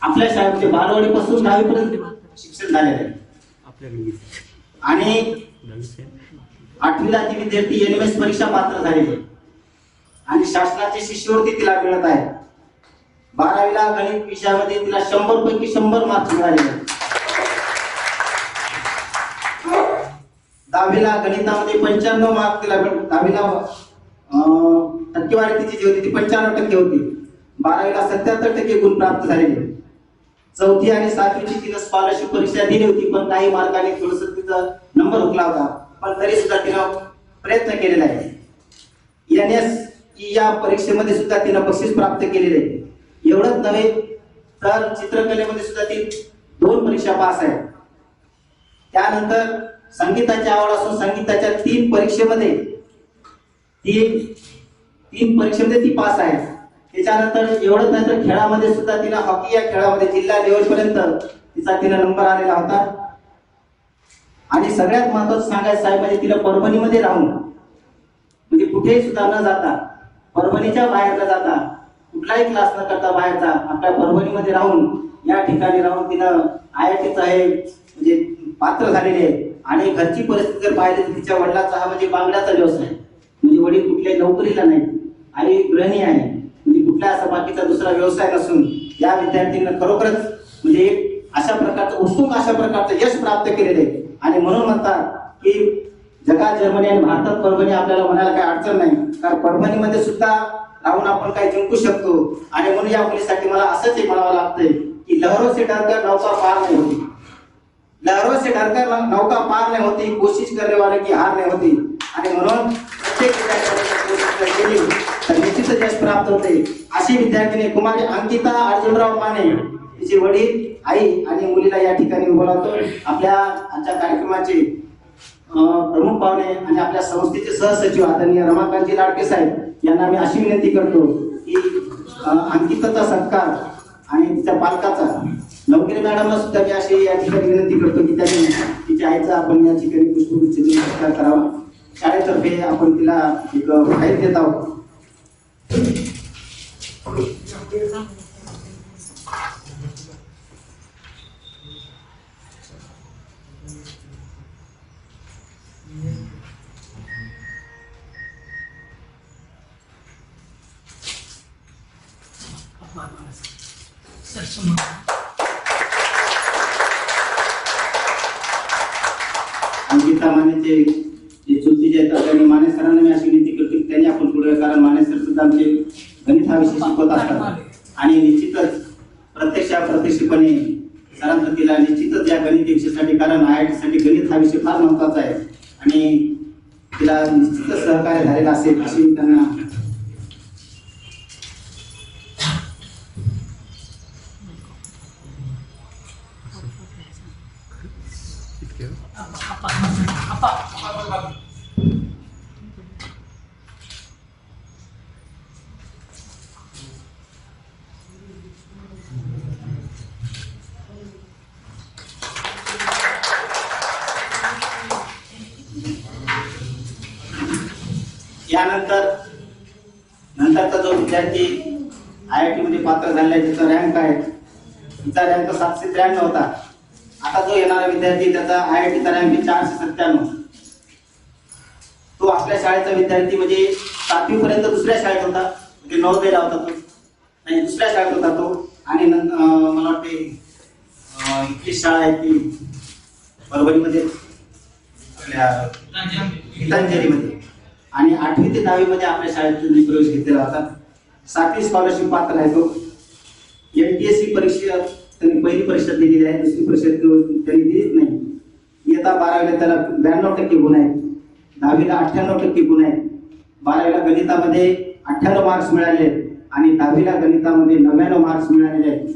आपल्या शाळेमध्ये बालवाडीपासून 10वी पर्यंत शिक्षण झालेलं आहे आणि 8वीला ती विद्यार्थी NMS परीक्षा पात्र झालेली आणि शासनाची शिष्यवृत्ती तिला मिळत आहे. 12वीला गणित विषयामध्ये तिला 100 पैकी 100 मार्क्स मिळाले. 10वीला गणितामध्ये 95 मार्क तिला 10वीला टक्केवारी तिची जी होती ती 95% होती. 12वीला 77% गुण प्राप्त झालेले. 4थी आणि 7वीची तिनं स्कॉलरशिप परीक्षा दिली होती पण काही मार्काने थोडंसं तिचा नंबर हुकला होता, पण तरी सुद्धा तिनं प्रयत्न केलेला आहे. NSE या परीक्षेमध्ये सुद्धा तिनं बक्षीस प्राप्त केलेले आहे. एवढंच नव्हे तर चित्रकलेमध्ये सुद्धा ती 2 परीक्षा पास आहे. त्यानंतर संगीताची आवड असून संगीताच्या 3 परीक्षेमध्ये ती पास आहे. त्याच्यानंतर एवढंच नाही तर खेळामध्ये सुद्धा तिला हॉकी या खेळामध्ये जिल्हा लेवल पर्यंत तिचा नंबर आलेला होता. आणि सगळ्यात महत्त्वाचं सांगायचं साहेब म्हणजे तिला परभणीमध्ये राहून म्हणजे कुठेही सुद्धा न जाता परभणीच्या बाहेर न जाता कुठलाही क्लास न करता बाहेरचा आपल्या परभणीमध्ये राहून या ठिकाणी राहून तिनं IITचं हे म्हणजे पात्र झालेले आहे. आणि घरची परिस्थिती जर पाहिली तर तिच्या वडिलांचा हा म्हणजे बांगड्याचा व्यवसाय, म्हणजे वडील कुठल्याही नोकरीला नाही, आई गृहिणी आहे, म्हणजे कुठला असा बाकीचा दुसरा व्यवसाय नसून या विद्यार्थ्यांना खरोखरच म्हणजे अशा प्रकारचं उत्तुंग अशा प्रकारचं यश प्राप्त केलेलं आहे. आणि म्हणून म्हणतात की जगात जर्मनी आणि भारतात परभणी आपल्याला म्हणायला काही अडचण नाही, कारण परभणीमध्ये सुद्धा राहून आपण काही जिंकू शकतो. आणि म्हणून या मुलीसाठी मला असंच एक म्हणावं लागतंय की लहरों से डरकर नौका पार नहीं होती, लहरों से डरकर नौका पार नहीं होती, कोशिश करने वाले की हार नहीं होती. आणि म्हणून प्रत्येक विद्यार्थ्याने कोशिश केली तर निश्चितच यश प्राप्त होते. अशी विद्यार्थिनी कुमारी अंकिता अर्जुनराव माने, तिचे वडील, आई आणि मुलीला या ठिकाणी बोलावतो. आपल्या आजच्या कार्यक्रमाचे प्रमुख पाहुणे आणि आपल्या संस्थेचे सहसचिव आदरणीय रमाकांतजी लाडके साहेब यांना मी अशी विनंती करतो की अंकिताचा सत्कार आणि तिच्या पालकाचा, नवगिरे मॅडमला सुद्धा मी अशी या ठिकाणी विनंती करतो की त्यांनी तिच्या आईचा आपण या ठिकाणी पुष्पगुच्छ देऊन सत्कार करावा. शाळेतर्फे आपण तिला एक बाहेर देत आहोत. अंकिता मानेचे जे चुलतीचे आहेत त्यांनी माने सरांना मी अशी विनंती करतो की त्यांनी आपण पुढे, कारण माने सर सुद्धा आमचे गणित हा विषय शिकवत असतात आणि निश्चितच प्रत्यक्षपणे सरांचं तिला निश्चितच या गणित विषयासाठी, कारण IIT साठी गणित हा विषय फार महत्वाचा आहे आणि तिला निश्चितच सहकार्य झालेलं असेल अशी त्यांना नंतरचा जो विद्यार्थी IIT मध्ये पात्र झालेला आहे, त्याचा रँक आहे, तिचा रँक 793 होता. आता जो येणारा विद्यार्थी त्याचा IIT चा रँक 497. तो आपल्या शाळेचा विद्यार्थी म्हणजे 7वी पर्यंत दुसऱ्या शाळेत होता, म्हणजे नवोदयला होता तो, नाही दुसऱ्या शाळेत होता तो. आणि मला वाटते इथली शाळा आहे ती परभणीमध्ये आपल्या गीतांजलीमध्ये, आणि 8वी ते 10वी मध्ये आपल्या शाळेत प्रवेश घेतलेला होता. 7वी स्कॉलरशिप पात्र आहे तो. MTSC परीक्षा त्यांनी पहिली परीक्षा दिलेली आहे, दुसरी परीक्षा त्यांनी दिलीच नाही. इयत्ता 12वीला त्याला 92% गुण आहेत, 10वीला 98% गुण आहेत, 12वीला गणितामध्ये 98 मार्क्स मिळाले आणि 10वीला गणितामध्ये 99 मार्क्स मिळालेले आहेत.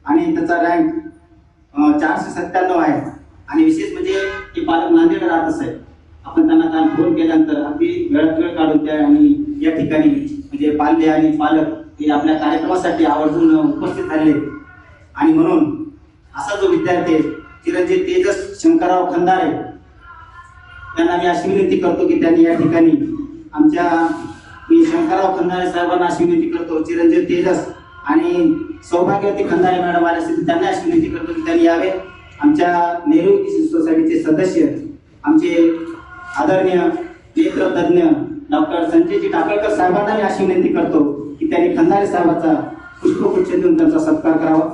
आणि त्याचा रँक 497 आहे. आणि विशेष म्हणजे ते पालक नांदेड राहत असायत. आपण त्यांना काल फोन केल्यानंतर अगदी वेळात वेळ काढून त्या आणि या ठिकाणी म्हणजे पाल्य आणि पालक हे आपल्या कार्यक्रमासाठी आवर्जून उपस्थित झाले. आणि म्हणून असा जो विद्यार्थी चिरंजीव तेजस शंकरराव खंदारे त्यांना मी अशी विनंती करतो की त्यांनी या ठिकाणी मी शंकरराव खंदारे साहेबांना अशी विनंती करतो, चिरंजीव तेजस आणि सौभाग्यवती खंदारे मॅडम आले असतील त्यांना अशी विनंती करतो की त्यांनी यावे. आमच्या नेहरू सोसायटीचे सदस्य आमचे आदरणीय नेत्रतज्ञ डॉक्टर संजयजी टाकळकर साहेबांना मी अशी विनंती करतो की त्यांनी खंदारे साहेबांचा पुष्पगुच्छ देऊन त्यांचा सत्कार करावा.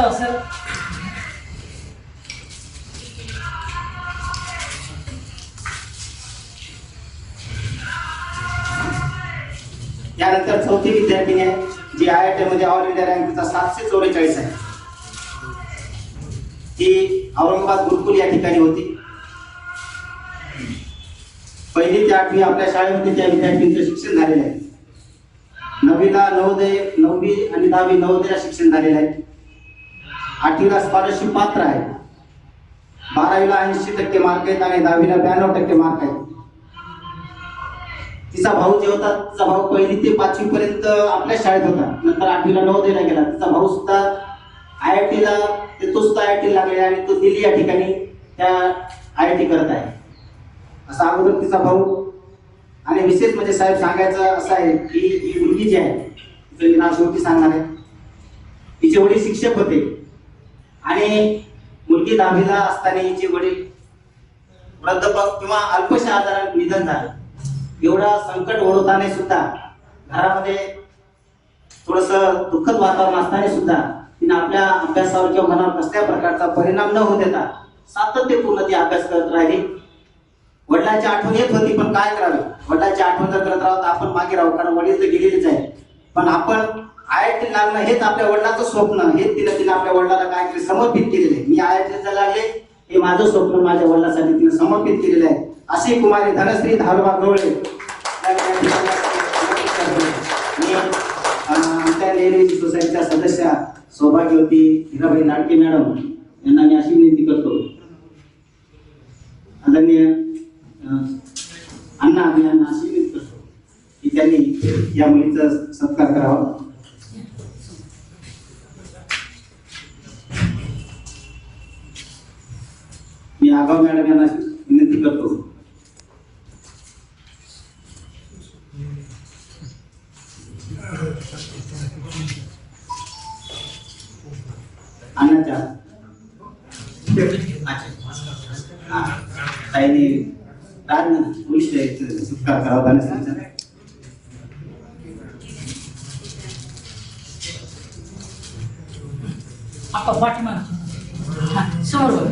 सर
यानंतर चौथी विद्यार्थिनी आहे जी IIT मध्ये ऑल इंडिया रँकचा 744 आहे. ती औरंगाबाद गुरुकुल या ठिकाणी होती. पहिली ते 8वी आपल्या शाळेमध्ये त्या विद्यार्थ्यांचं शिक्षण झालेलं आहे. 9वीला नवोदय, 9वी आणि 10वी नवोदयला शिक्षण झालेलं आहे. 8वीला स्कॉलरशिप पात्र आहे. 12वीला 80% मार्क आहेत आणि 10वीला 92% मार्क आहेत. तिचा भाऊ जे होता, तिचा भाऊ पहिली ते 5वी पर्यंत आपल्या शाळेत होता, नंतर 8वीला नवोदयला गेला. तिचा भाऊ सुद्धा IIT ला, तो सुद्धा IIT लागलेला आणि तो दिल्ली या ठिकाणी त्या IIT करत आहे. असा अगोदर तिचा भाऊ. आणि विशेष म्हणजे साहेब सांगायचं असं आहे की ही मुलगी जी आहे तिचं नाव शेवटी सांगणार आहे. तिचे वडील शिक्षक होते आणि मुलगी 10वीला असताना हिचे वडील वृद्धापकाळ किंवा अल्पशा आजाराने निधन झालं. एवढा संकट ओढवताना सुद्धा घरामध्ये थोडस दुःखद वातावरण असताना सुद्धा तिने आपल्या अभ्यासावर किंवा मनावर कसल्या प्रकारचा परिणाम न होऊ देता सातत्यपूर्ण ती अभ्यास करत राहिली. वडिलांची आठवण येत होती पण काय करावे, वडिलांची आठवण जर करत राहू तर आपण मागे राहू, कारण वडील तर गेलेलेच आहे. पण आपण IIT लागणं हेच आपल्या वडिलांचं स्वप्न, हेच तिने आपल्या वडिलांना काहीतरी समर्पित केलेलं आहे. मी IIT लागले हे माझं स्वप्न माझ्या वडिलांसाठी तिने समर्पित केलेलं आहे. अशी कुमारी धनश्री धारोबा गवळे आमच्या नेहमी सोसायटीच्या सदस्या सौभाग्यवती हिराबाई नाडके मॅडम यांना मी अशी विनंती करतो, आदरणीय अण्णा मी यांना अशी विनंती करतो की त्यांनी या मुलीचा सत्कार करावा. मी आगाव मॅडम यांना विनंती करतो. अन्नाच्या ताईने पोलीस सत्कार करावा धनश्रीचा.
आपा पाठीमागे हा समोर बघा.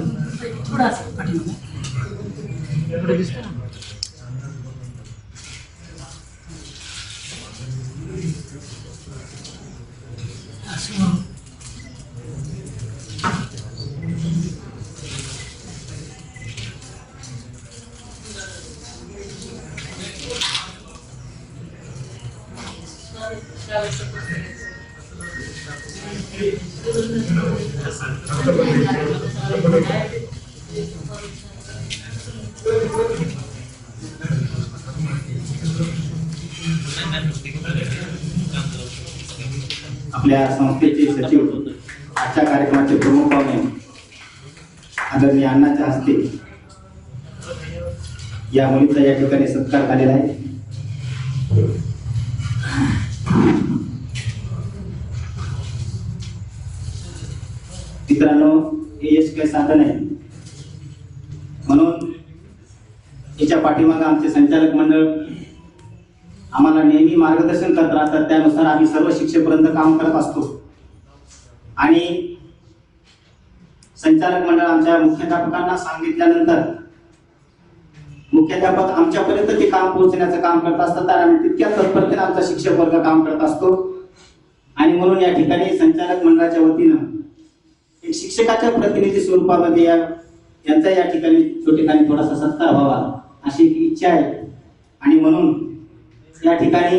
थोडासा पाठीमागे एवढं दिसतं ना. हा, समोर.
आपल्या संस्थेचे सचिव आजच्या कार्यक्रमाचे प्रमुख पाहुणे आदरणीय अण्णाच्या हस्ते या मुलीचा या ठिकाणी सत्कार झालेला आहे. मित्रांनो, हे यश काही साधन आहे म्हणून याच्या पाठीमागे आमचे संचालक मंडळ आम्हाला नेहमी मार्गदर्शन करत राहतात. त्यानुसार आम्ही सर्व शिक्षेपर्यंत काम करत असतो आणि संचालक मंडळ आमच्या मुख्याध्यापकांना सांगितल्यानंतर मुख्याध्यापक आमच्यापर्यंत ते काम पोहोचण्याचं काम करत असतात आणि आम्ही तितक्या तत्परतेने आमचा शिक्षक वर्ग काम करत असतो. आणि म्हणून या ठिकाणी संचालक मंडळाच्या वतीनं एक शिक्षकाच्या प्रतिनिधी स्वरूपामध्ये यांचा या ठिकाणी छोटेखानी थोडासा सत्कार व्हावा अशी इच्छा आहे. आणि म्हणून या ठिकाणी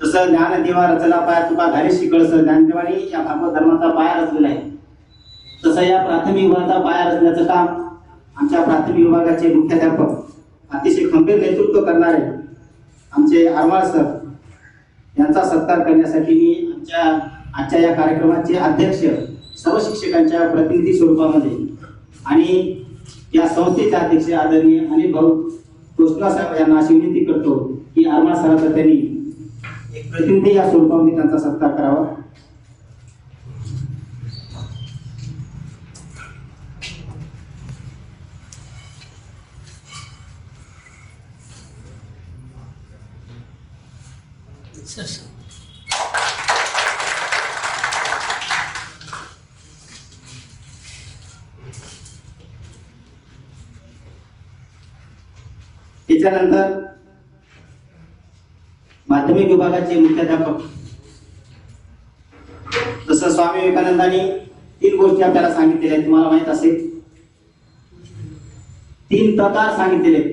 जसं ज्ञानदेवा रचला पाया तुका घाली शिकळस, ज्ञानदेवानी या भागवत धर्माचा पाया रचलेला आहे, तसं या प्राथमिक विभागाचा पाया रचण्याचं काम आमच्या प्राथमिक विभागाचे मुख्याध्यापक अतिशय खंबीर नेतृत्व करणारे आमचे आरमाळ सर यांचा सत्कार करण्यासाठी मी आजच्या या कार्यक्रमाचे अध्यक्ष सर्व शिक्षकांच्या प्रतिनिधी स्वरूपामध्ये आणि या संस्थेचे अध्यक्ष आदरणीय अनिल भाऊ तोष्णा साहेब यांना अशी विनंती करतो की आरमाळ सरांचा त्यांनी एक प्रतिनिधी या स्वरूपामध्ये त्यांचा सत्कार करावा. त्याच्यानंतर माध्यमिक विभागाचे मुख्याध्यापक जसं स्वामी विवेकानंदांनी 3 गोष्टी आपल्याला सांगितलेल्या आहेत, तुम्हाला माहित असेल 3 तकार सांगितलेले,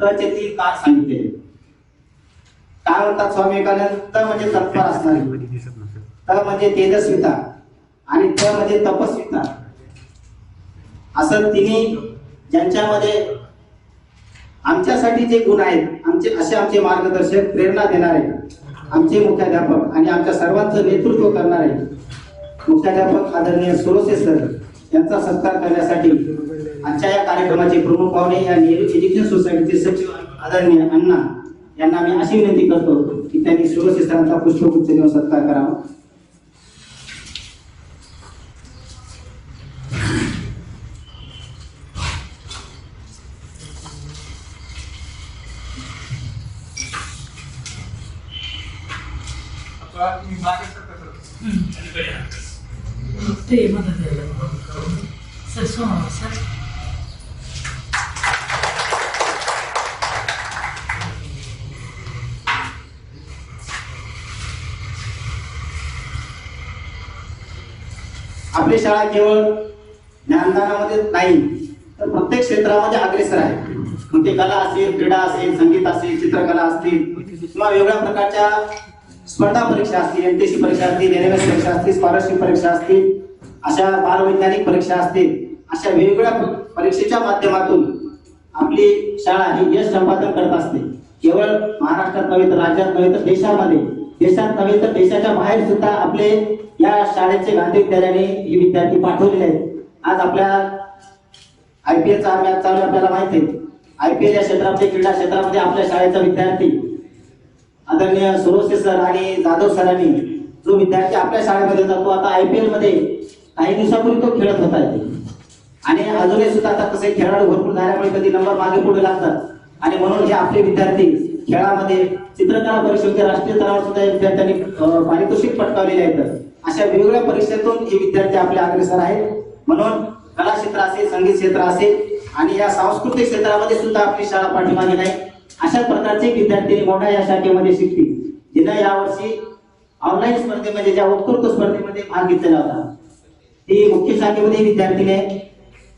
तचे 3 कार सांगितलेले. काय म्हणतात स्वामी विवेकानंद? त म्हणजे तत्पर असणारे, त म्हणजे तेजस्विता आणि त म्हणजे तपस्विता. असं तिन्ही ज्यांच्यामध्ये आमच्यासाठी जे गुण आहेत आमचे मार्गदर्शक प्रेरणा देणारे आमचे मुख्याध्यापक आणि आमच्या सर्वांचं नेतृत्व करणारे मुख्याध्यापक आदरणीय सुरोसे सर यांचा सत्कार करण्यासाठी आजच्या या कार्यक्रमाचे प्रमुख पाहुणे या नेहरू एज्युकेशन सोसायटीचे सचिव आदरणीय अण्णा यांना मी अशी विनंती करतो की त्यांनी सुरक्षित सरांचा पुष्पगुच्छ देऊन सत्कार करावा.
ते मदत द्यायला सर सोमवार सर
आपली शाळा केवळ ज्ञानदानामध्ये नाही तर प्रत्येक क्षेत्रामध्ये अग्रेसर आहे. मग ते कला असेल, क्रीडा असेल, संगीत असेल, चित्रकला असतील किंवा वेगवेगळ्या प्रकारच्या स्पर्धा परीक्षा असतील, एमपीएससी परीक्षा असतील, एनएमएस परीक्षा असतील, स्कॉलरशिप परीक्षा असतील, अशा बालवैज्ञानिक परीक्षा असतील, अशा वेगवेगळ्या परीक्षेच्या माध्यमातून आपली शाळा ही यश संपादन करत असते. केवळ महाराष्ट्रात नव्हे तर राज्यात नव्हे तर देशामध्ये, देशात नव्हे तर देशाच्या बाहेर सुद्धा आपले या शाळेचे गांधी विद्यालयाने ही विद्यार्थी पाठवलेले आहेत. आज आपल्या IPLचा मॅच चालू आहे, आपल्याला माहिती आहे. IPL या क्षेत्रामध्ये, क्रीडा क्षेत्रामध्ये आपल्या शाळेचा विद्यार्थी आदरणीय सुरोसे सर आणि जाधव सरांनी जो विद्यार्थी आपल्या शाळेमध्ये जातो, आता IPL मध्ये काही दिवसापूर्वी तो खेळत होता आणि अजूनही सुद्धा आता कसे खेळाडू भरपूर झाल्यामुळे कधी नंबर मागे पुढे लागतात आणि म्हणून हे आपले विद्यार्थी खेळामध्ये चित्रकला परीक्षेच्या राष्ट्रीय स्तरावर सुद्धा विद्यार्थ्यांनी पारितोषिक पटकावलेले आहेत. अशा वेगवेगळ्या परीक्षेतून हे विद्यार्थी आपले अग्रेसर आहेत. म्हणून कला क्षेत्र असेल, संगीत क्षेत्र असेल आणि या सांस्कृतिक क्षेत्रामध्ये सुद्धा आपली शाळा पाठीमागे नाही. अशा प्रकारचे विद्यार्थी मोठ्या या शाखेमध्ये शिकतील. जिने यावर्षी ऑनलाईन स्पर्धेमध्ये, ज्या उत्कृष्ट स्पर्धेमध्ये भाग घेतलेला होता, ती मुख्य शाखेमध्ये विद्यार्थीने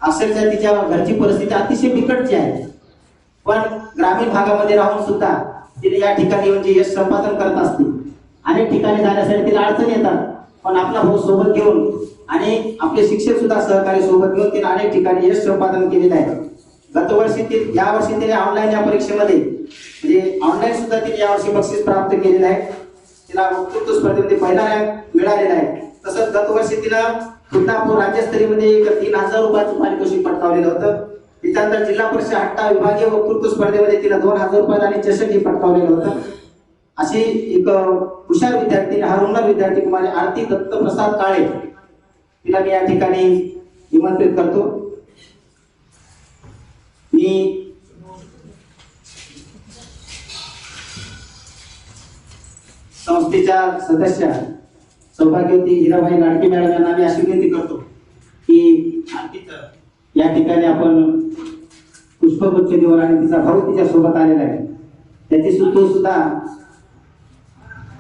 अक्षरशः तिच्या घरची परिस्थिती अतिशय बिकटची आहे, पण ग्रामीण भागामध्ये राहून सुद्धा तिने या ठिकाणी म्हणजे यश संपादन करत असते. अनेक ठिकाणी जाण्यासाठी तिला अडचण येतात, पण आपला भाऊ सोबत घेऊन आणि आपले शिक्षक सुद्धा सहकारी सोबत घेऊन तिने अनेक ठिकाणी यश संपादन केलेलं आहे. यावर्षी तिने ऑनलाईन या परीक्षेमध्ये म्हणजे ऑनलाईन सुद्धा तिने यावर्षी बक्षीस प्राप्त केलेलं आहे. तिला उत्कृष्ट स्पर्धेमध्ये पहिला रँक मिळालेला आहे. तसंच गतवर्षी तिनं खुलतापूर राज्यस्तरीयमध्ये 3,000 रुपयाचं पारितोषिक पटकावलेलं होतं. त्याच्यानंतर जिल्हा परिषद हट्टा विभागीय वक्तृत्व स्पर्धेमध्ये तिला 2,000 रुपये आणि चषकही पटकावलेलं होतं. अशी एक हुशार विद्यार्थी, हा हुन्नर विद्यार्थी कुमारी आरती दत्तप्रसाद काळे, तिला मी या ठिकाणी निमंत्रित करतो. मी संस्थेच्या सदस्य सौभाग्यवती हिराबाई गाडके मॅडम यांना मी अशी विनंती करतो की या ठिकाणी आपण पुष्पगुच्छ देऊन आणि तिचा भाऊ तिच्या सोबत आलेला आहे, त्याची सुद्धा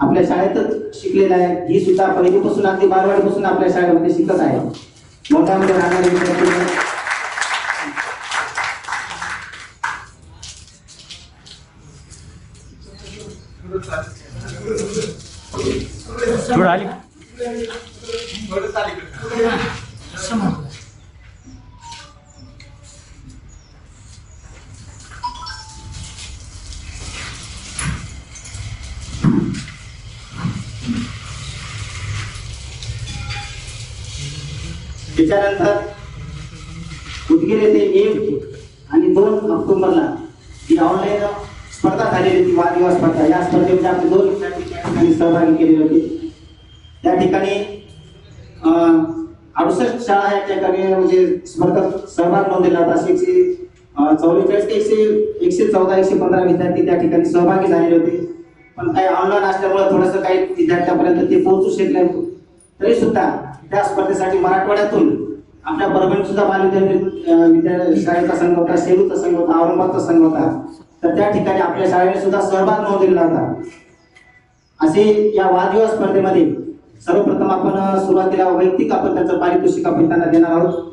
आपल्या शाळेतच शिकलेला आहे. ही सुद्धा पहिलीपासून अगदी बालवाडीपासून आपल्या शाळेमध्ये शिकत आहे. मोठ्यामध्ये राहणारे विद्यार्थी
थोडं आली
समोर
त्याच्यानंतर उदगीर येथे 1 आणि 2 ऑक्टोबरला जी ऑनलाईन स्पर्धा झालेली होती, वादविवाद स्पर्धा, या स्पर्धेमध्ये आपले 2 विद्यार्थी त्या ठिकाणी सहभागी केलेले होते. त्या ठिकाणी 68 शाळा या ठिकाणी म्हणजे स्पर्धेत सहभाग नोंदवला होता. 144 ते 114 115 विद्यार्थी त्या ठिकाणी सहभागी झालेले होते. पण काही ऑनलाईन असल्यामुळे थोडंसं काही विद्यार्थ्यांपर्यंत ते पोहोचू शकले नाही. तरी सुद्धा त्या स्पर्धेसाठी मराठवाड्यातून आपल्या परभणी सुद्धा बालविद्यालय शाळेचा संघ होता, सेलूचा संघ होता, औरंगाबादचा संघ होता. तर त्या ठिकाणी आपल्या शाळेने सुद्धा सहभाग नोंदवलेला होता. असे या वादविवाद स्पर्धेमध्ये सर्वप्रथम आपण सुरुवातीला वैयक्तिक आपण त्याचं पारितोषिक आपण त्यांना देणार आहोत.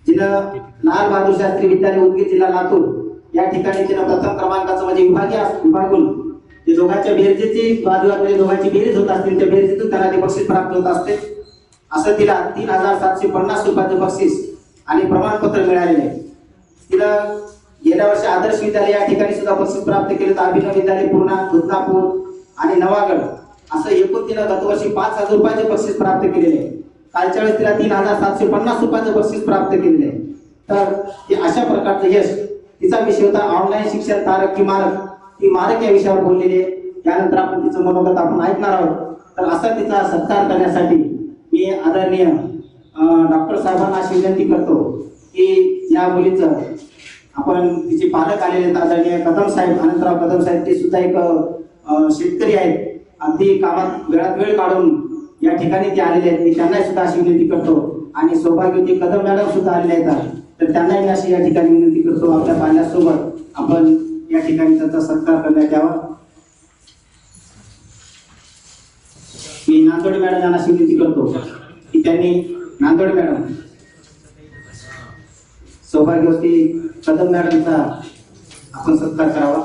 जिनं लाल बहादूर शास्त्री विद्यालय उदगीर जिल्हा लातूर या ठिकाणी तिनं प्रथम क्रमांकाचं म्हणजे विभागून ते दोघांच्या बेरजेची वादविवाद म्हणजे दोघांची बेरीज होत असतील, त्या बेरजेतून त्यांना ते बक्षीस प्राप्त होत असते. असं तिला 3,750 रुपयाचं बक्षीस आणि प्रमाणपत्र मिळालेले आहे. तिला गेल्या वर्षी आदर्श विद्यालय या ठिकाणी सुद्धा बक्षीस प्राप्त केलं तर अभिनव विद्यालय पूर्णा, खुलतापूर आणि नवागड असं एकूण तिला गतवर्षी 5,000 रुपयाचे बक्षीस प्राप्त केलेले आहे. कालच्या वेळेस तिला 3,750 रुपयाचं बक्षीस प्राप्त केलेलं आहे. तर हे अशा प्रकारचं यश. तिचा विषय होता ऑनलाईन शिक्षण तारक की मारक. ती मारक या विषयावर बोललेली आहे. त्यानंतर आपण तिचं मनोगत आपण ऐकणार आहोत. तर असा तिचा सत्कार करण्यासाठी मी आदरणीय डॉक्टर साहेबांना अशी विनंती करतो की या मुलीचं आपण तिचे पालक आलेले आहेत आदरणीय कदम साहेब, अनंतराव कदम साहेब. ते सुद्धा एक शेतकरी आहेत. अगदी कामात वेळात वेळ काढून या ठिकाणी ते आलेले आहेत. मी त्यांना सुद्धा अशी विनंती करतो आणि सौभाग्यवती कदम मॅडम सुद्धा आलेले आहेत. तर त्यांनाही मी अशी या ठिकाणी विनंती करतो आपल्या पाल्यासोबत आपण या ठिकाणी त्यांचा सत्कार करण्यात यावा. मी नांदोडे मॅडम यांना अशी विनंती करतो की त्यांनी नांदोडे मॅडम सौभाग्यवती कदम मॅडमचा आपण सत्कार करावा.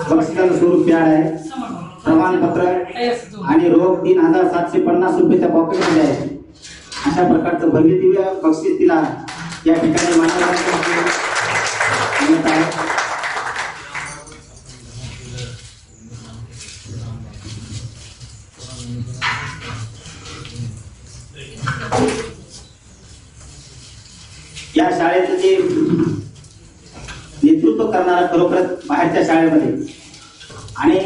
बक्षिसाचं स्वरूप प्याड आहे, प्रमाणपत्र आणि रोख 3,750 रुपयाच्या पॉकेटमध्ये आहे. अशा प्रकारचं भव्य दिव्य बक्षीस तिला या ठिकाणी मान्यवरांकडून मिळत आहे. या शाळेचं जे नेतृत्व करणारा खरोखरच बाहेरच्या शाळेमध्ये आणि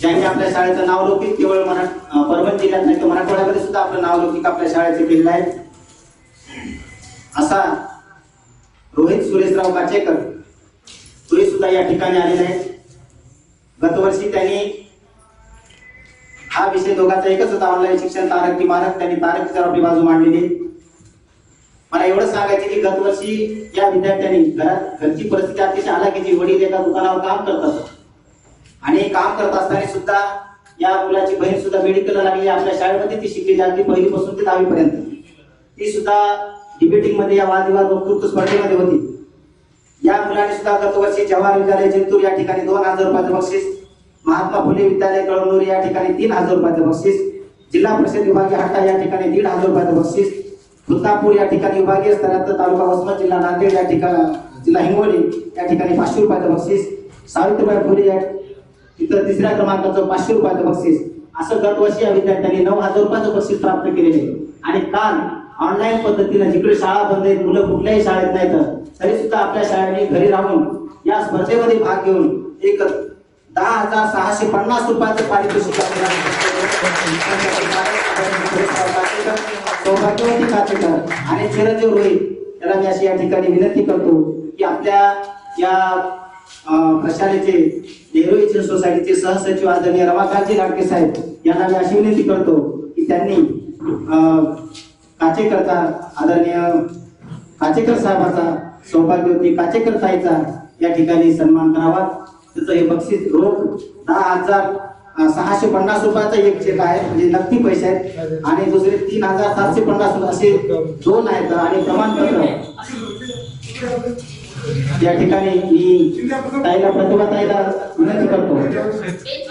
ज्यांनी आपल्या शाळेचं नावलौकिक केवळ परभणी जिल्ह्यात नाही तर मराठवाड्यामध्ये सुद्धा आपलं नावलौकिक आपल्या शाळेचं केलेलं आहे असा रोहित सुरेशराव काचेकर ते सुद्धा या ठिकाणी आलेले आहेत. गतवर्षी त्यांनी हा विषय दोघांचा एकच होता, ऑनलाईन शिक्षण तारक की मारक. त्यांनी तारकची आपली बाजू मांडलेली. मला एवढं सांगायचं की गतवर्षी या विद्यार्थ्यांनी घरची परिस्थिती अतिशय हालाकीची. वडील एका दुकानावर काम करत असतात आणि काम करत असताना सुद्धा या मुलाची बहीण सुद्धा मेडिकलला लागली. आपल्या शाळेमध्ये ती शिकलेली अगदी पहिलीपासून ते 10वी पर्यंत. ती सुद्धा डिबेटिंग मध्ये या वादविवाद वक्तृत्व स्पर्धेमध्ये होती. या मुलाने सुद्धा गतवर्षी जवाहर विद्यालय जिंतूर या ठिकाणी 2,000 रुपयाचं बक्षीस, महात्मा फुले विद्यालय कळमनुरी या ठिकाणी 3,000 रुपयाचं बक्षीस, जिल्हा परिषद विभागीय हाटा या ठिकाणी 1,500 रुपयाचं बक्षीस, खुलतापूर या ठिकाणी विभागीय स्तरात तालुका वसमत जिल्हा नांदेड या ठिकाणी जिल्हा हिंगोली या ठिकाणी 500 रुपयाचं बक्षीस, सावित्रीबाई फुले या तिथं 3ऱ्या क्रमांकाचं 500 रुपयाचं बक्षीस. असं गतवर्षी या विद्यार्थ्यांनी 9,000 रुपयाचं बक्षीस प्राप्त केलेले. आणि काल ऑनलाईन पद्धतीने जिकडे शाळा बंद आहेत, मुलं कुठल्याही शाळेत नाहीत, तरी सुद्धा आपल्या शाळेने घरी राहून या स्पर्धेमध्ये भाग घेऊन एक 10,650 रुपयाचं पारितोषिक सौभाग्यवती काचेकर आणि चिरंजीव रोहित याला मी अशी या ठिकाणी विनंती करतो की आपल्या या प्रशालेचे नेहरू एज्युकेशन सोसायटीचे सहसचिव आदरणीय रमाकांतजी लाडके साहेब यांना मी अशी विनंती करतो की त्यांनी काचेकरचा आदरणीय काचेकर साहेबाचा सौभाग्यवती काचेकर ताईचा या ठिकाणी सन्मान करावा. त्याचं हे बक्षीस रोख 10,650 रुपयाचा एक चेक आहे, म्हणजे नक्की पैसे आहेत, आणि दुसरे 3,750 असे 2 आहेत आणि प्रमाणपत्र. या ठिकाणी मी ताईला प्रतिभा ताईला विनंती करतो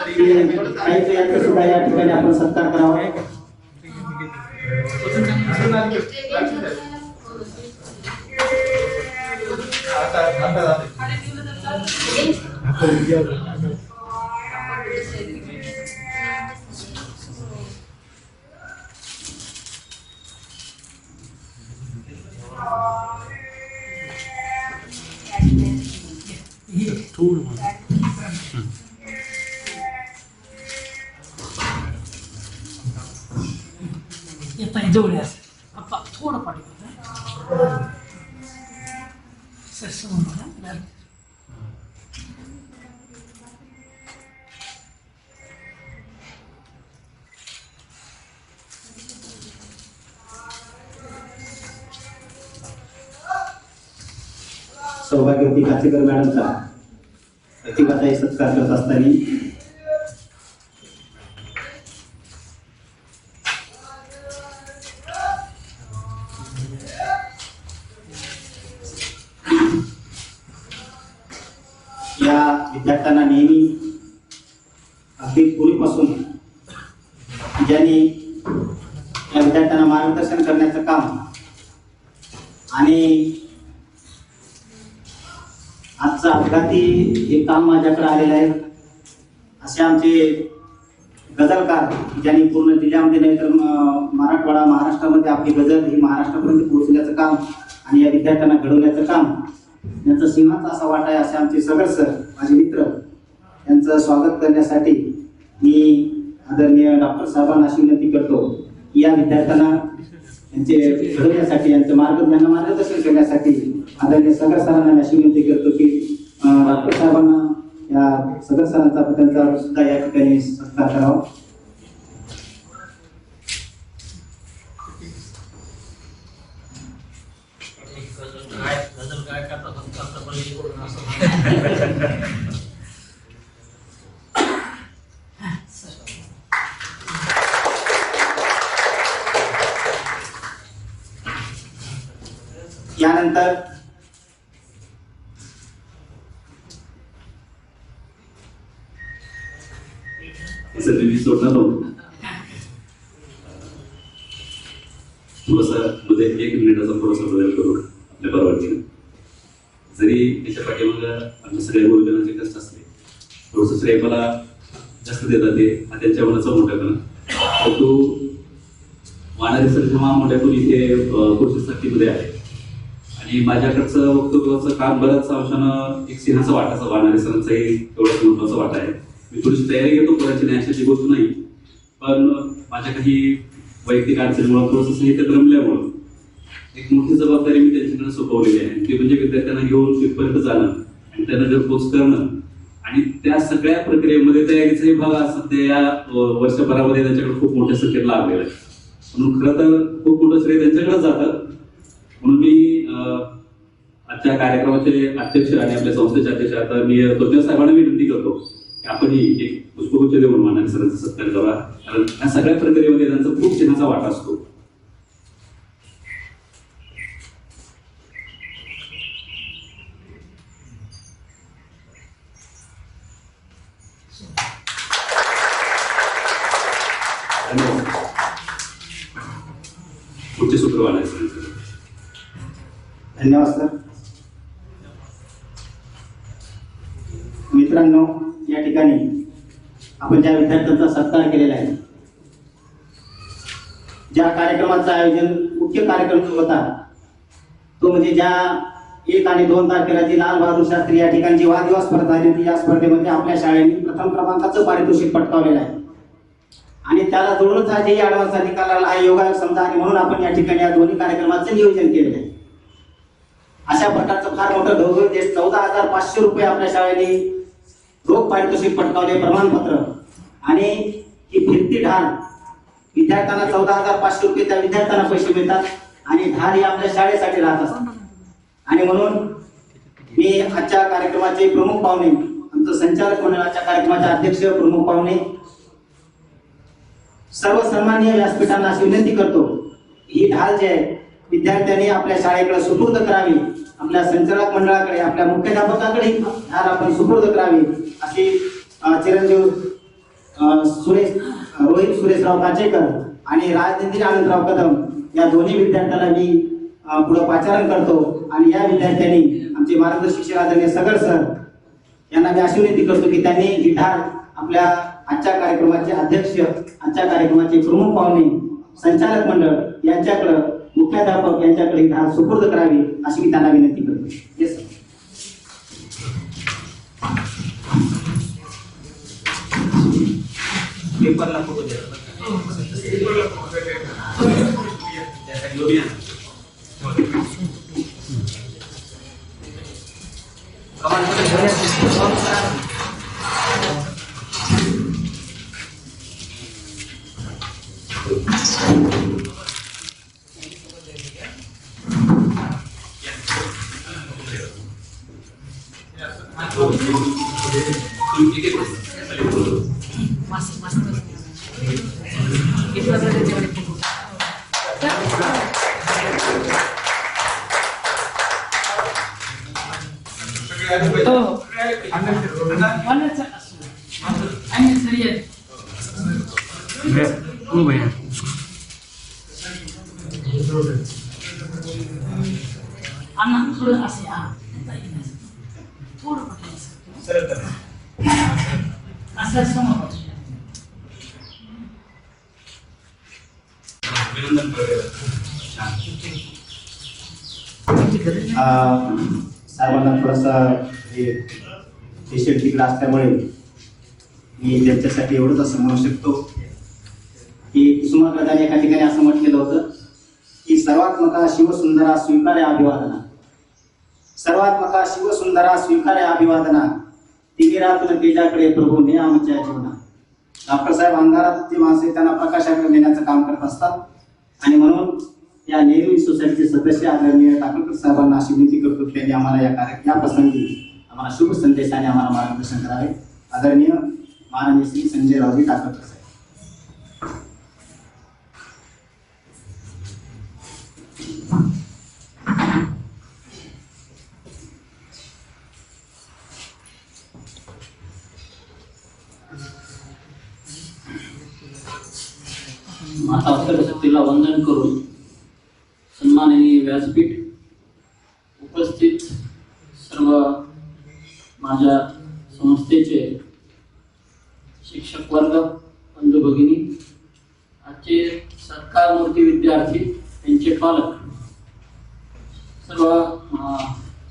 की ताईचं यांचा सुद्धा या ठिकाणी आपण सत्कार करावा.
येता जवळ अप्पा थोडं पाठी सर
सौभाग्यवती काचेकर मॅडमचा प्रतिभाताई सत्कार करत असताना या विद्यार्थ्यांना नेहमी अगदी पूर्वीपासून ज्यांनी या विद्यार्थ्यांना मार्गदर्शन करण्याचं काम आणि आजचं अपघाती हे काम माझ्याकडे आलेलं आहे असे आमचे गझलकार ज्यांनी पूर्ण जिल्ह्यामध्ये नाही तर मराठवाडा महाराष्ट्रामध्ये आपली गझल ही महाराष्ट्रापर्यंत पोहोचण्याचं काम आणि या विद्यार्थ्यांना घडवण्याचं काम यांचा सिंहाचा असा वाटा आहे असे आमचे सगळे सर माझे मित्र यांचं स्वागत करण्यासाठी मी आदरणीय डॉक्टर साहेबांना अशी विनंती करतो की या विद्यार्थ्यांना यांचे घडवण्यासाठी यांचं मार्गदर्शन करण्यासाठी आदरणीय सगळ्या सरांना मी अशी विनंती करतो की डॉक्टर साहेबांना या सगळ्या सरांचा त्यांचा सुद्धा या ठिकाणी सत्कार करावा. यानंतर
मी सोडणार नव्हतं थोडासा मध्ये 1 मिनिटाचा थोडासा बदल करू आपल्या परवानगीने. जरी त्याच्या पाठीमागं आमच्या सगळ्या गुरुजनांचे कष्ट असले थोडंसं श्रेय मला जास्त देतात ते त्यांच्या मनाचा मोठेपणा. तो वाणारी सर महामंडळातून इथे कृषी आहे आणि माझ्याकडचं वक्तव्याचं काम बऱ्याच अंशानं एक सिंहाचा वाटाचा वाणारी सरांचाही तेवढाच महत्वाचा वाटा आहे. मी थोडीशी तयारी घेतो कोणाची नाही अशाची गोष्ट नाही पण माझ्या काही वैयक्तिक अडचणीमुळे थोडंसं साहित्य रमल्यामुळं एक मोठी जबाबदारी मी त्यांच्याकडे सोपवलेली आहे ती म्हणजे विद्यार्थ्यांना घेऊन तिथपर्यंत जाणं आणि त्यांना घरपोच करणं आणि त्या सगळ्या प्रक्रियेमध्ये तयारीचाही भाग सध्या या वर्षभरामध्ये त्यांच्याकडे खूप मोठ्या संख्येत लागलेला आहे. म्हणून खरं तर खूप मोठं श्रेय त्यांच्याकडेच जातं. म्हणून मी आजच्या कार्यक्रमाचे अध्यक्ष आणि आपल्या संस्थेचे अध्यक्ष आता मी तोजन साहेबांना विनंती करतो की आपण एक पुष्पगुच्छ देऊन माननीय सरांचा सत्कार करा कारण या सगळ्या प्रक्रियेमध्ये त्यांचा खूप सिंहाचा वाटा असतो. पुढचे सूत्र वाढायचं.
धन्यवाद सर. मित्रांनो या ठिकाणी आपण ज्या विद्यार्थ्यांचा सत्कार केलेला आहे ज्या कार्यक्रमाचं आयोजन मुख्य कार्यक्रम जो होता तो म्हणजे ज्या 1 आणि 2 तारखेला जी लाल बहादूर शास्त्री या ठिकाणी वादविवाद स्पर्धा झाली होती या स्पर्धेमध्ये आपल्या शाळेने प्रथम क्रमांकाचं पारितोषिक पटकावलेलं आहे आणि त्याला जोडूनच हा जे ॲडव्हान्सचा निकाल आला हा योगायोग समजा आणि म्हणून आपण या ठिकाणी या दोन्ही कार्यक्रमाचं नियोजन केलेलं आहे. अशा प्रकारचं फार मोठं गौरव 14,500 रुपये आपल्या शाळेने रोख पारितोषिक पटकावले प्रमाणपत्र आणि ही फिरती ढाल विद्यार्थ्यांना 14,500 रुपये त्या विद्यार्थ्यांना पैसे मिळतात आणि ढाल ही आपल्या शाळेसाठी राहत असतात आणि म्हणून मी आजच्या कार्यक्रमाचे प्रमुख पाहुणे आमचं संचालक मंडळाच्या कार्यक्रमाचे अध्यक्ष प्रमुख पाहुणे सर्व सन्माननीय व्यासपीठांना अशी विनंती करतो ही ढाल जी आहे विद्यार्थ्यांनी आपल्या शाळेकडे सुपूर्द करावी आपल्या संचालक मंडळाकडे आपल्या मुख्याध्यापकाकडे ढाल आपण सुपूर्द करावी अशी चिरंजीव रोहित सुरेशराव काचेकर आणि राजनिधी आनंदराव कदम या दोन्ही विद्यार्थ्यांना मी पुढे पाचारण करतो आणि या विद्यार्थ्यांनी आमचे मार्गदर्शक आदरणीय सगळ सर यांना मी अशी विनंती करतो की त्यांनी ही ढाल आपल्या आजच्या कार्यक्रमाचे अध्यक्ष आजच्या कार्यक्रमाचे प्रमुख पाहुणे संचालक मंडळ यांच्याकडे मुख्याध्यापक यांच्याकडे ढाल सुपूर्द करावी अशी मी त्यांना विनंती करतो. Yes sir. पेपरला फोटो द्या.
मस्त मस्त घेतलं तर त्याच्याकडे फोटो. हो मनाचं असू आणि सर येत
हो भैया
अण्णा थोडं असे थोडं पटलं असं समोर
साहेबांना थोडासा पेशंट तिकडे असल्यामुळे मी त्यांच्यासाठी एवढंच असं म्हणू शकतो की कुसुमाग्रजाने एका ठिकाणी असं म्हटलेलं होतं की सर्वात्मका शिवसुंदरा स्वीकार्य अभिवादना, सर्वात्मका शिवसुंदरा स्वीकार्य अभिवादना, तिमिरातून तेजाकडे प्रभू ने आमच्या जीवना. डॉक्टर साहेब अंधारात जे माणसे त्यांना प्रकाशाकडे नेण्याचं काम करत असतात आणि म्हणून या नेहरू सोसायटीचे सदस्य आदरणीय टाकळकर साहेबांना अशी विनंती करतो की त्यांनी आम्हाला या प्रसंगी आम्हाला शुभ संदेशाने आम्हाला मार्गदर्शन करावे. आदरणीय माननीय श्री संजय रावजी टाकळकर साहेब.
माता सरस्वतीला वंदन करून सन्माननीय व्यासपीठ उपस्थित सर्व माझ्या संस्थेचे शिक्षक वर्ग, बंधू भगिनी, आजचे सत्कार मूर्ती विद्यार्थी, त्यांचे पालक, सर्व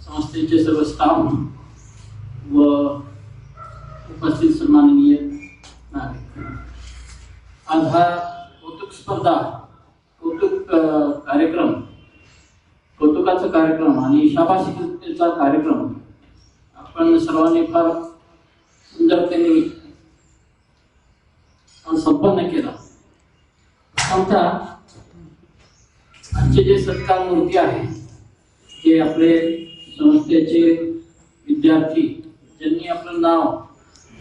संस्थेचे सर्व स्टाफ व उपस्थित सन्माननीय नागरिक. आज हा कौतुक स्पर्धा, कौतुकाचा कार्यक्रम आणि शाबासकीचा कार्यक्रम आपण सर्वांनी फार सुंदरतेने संपन्न केला. प्रथमतः आजचे जे सत्कार मूर्ती आहे ते आपले संस्थेचे विद्यार्थी, ज्यांनी आपलं नाव,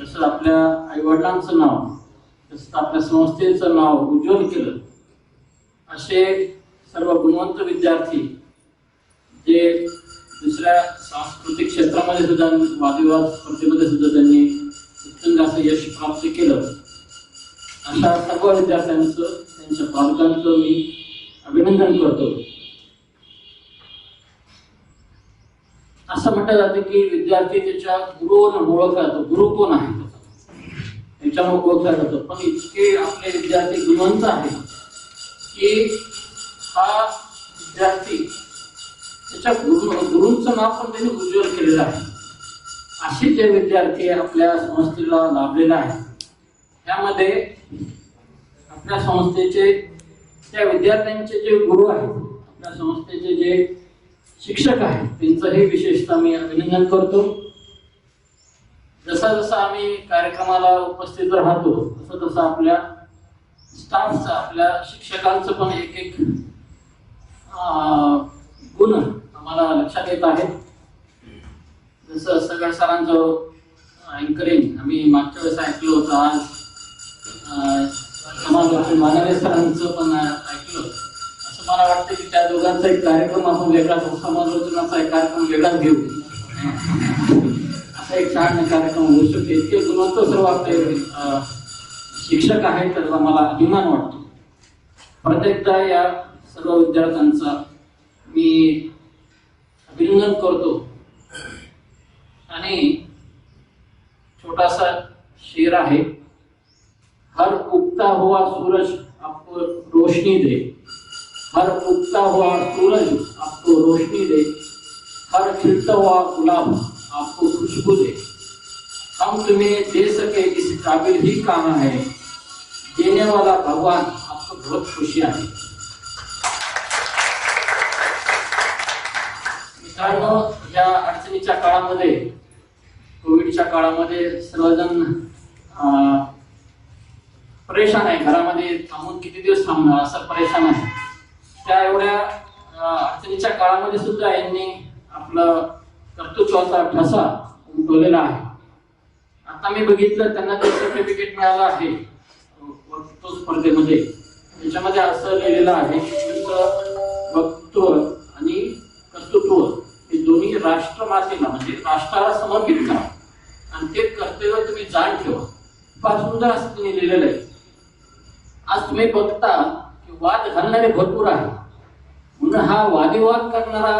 जसं आपल्या आईवडिलांचं नाव, तसंच आपल्या संस्थेचं नाव उज्ज्वल केलं, असे सर्व गुणवंत विद्यार्थी जे दुसऱ्या सांस्कृतिक क्षेत्रामध्ये सुद्धा, वादविवाद स्पर्धेमध्ये सुद्धा त्यांनी उत्तुंग असं यश प्राप्त केलं, अशा सर्व विद्यार्थ्यांचं, त्यांच्या पालकांचं मी अभिनंदन करतो. असं म्हटलं जातं की विद्यार्थी त्याच्या गुरुवरून ओळखला जातो. गुरु कोण आहे त्याच्यामुळे ओळखला जातो. पण इतके आपले विद्यार्थी गुणवंत आहेत की हा विद्यार्थी त्याच्या गुरूंचं नाव पण त्यांनी उज्ज्वल केलेलं आहे. असे जे विद्यार्थी आपल्या संस्थेला लाभलेले आहेत, त्यामध्ये आपल्या संस्थेचे त्या विद्यार्थ्यांचे जे गुरु आहेत, आपल्या संस्थेचे जे शिक्षक आहेत, त्यांचंही विशेषतः मी अभिनंदन करतो. जसा जसा आम्ही कार्यक्रमाला उपस्थित राहतो तसं तसं आपल्या स्टाफचं, आपल्या शिक्षकांचं पण एक एक गुण आम्हाला लक्षात येत आहेत. जसं सगळ्या सरांचं अँकरिंग आम्ही मागच्या वेळेस ऐकलं होतं, आज समाजातील मानवे सरांचं पण ऐकलं. असं मला वाटतं की त्या दोघांचा एक कार्यक्रम आपण वेगळाच, समालोचनाचा एक कार्यक्रम वेगळाच घेऊ, असा एक छान कार्यक्रम होऊ शकतो. इतके गुणवंत सर्व आपले शिक्षक आहेत, त्याचा मला अभिमान वाटतो. प्रत्येकदा या सर्व विद्यार्थ्यांचा मी अभिनंदन करतो. आणि छोटासा शेर आहे, हर उगता हुआ सूरज आपको रोशनी दे, हर उगता हुआ सूरज आपको रोशनी दे, हर खिलता हुआ गुलाब आपको खुशबू दे, हम तुम्हें दे सके इस काबिल ही कहाँ है, देने वाला भगवान आपको बहुत खुशियां है. मित्रांनो, या अडचणीच्या काळामध्ये, कोविडच्या काळामध्ये सर्वजण परेशान आहे. घरामध्ये थांबून किती दिवस थांबणार असं परेशान आहे. त्या एवढ्या अडचणीच्या काळामध्ये सुद्धा यांनी आपलं कर्तृत्वाचा ठसा उमटवलेला आहे. आता मी बघितलं त्यांना जे सर्टिफिकेट मिळालं आहे वक्तृत्व स्पर्धेमध्ये, त्याच्यामध्ये असं लिहिलेलं आहे तुमचं वक्तृत्व आणि कर्तृत्व हे दोन्ही राष्ट्रमातेला म्हणजे राष्ट्राला समर्पित करा आणि ते कर्तव्य तुम्ही जाण ठेवा. फार सुंदर असं तुम्ही लिहिलेलं आहे. आज तुम्ही बघता की वाद घालणारे भरपूर आहे, म्हणून हा वादिवाद करणारा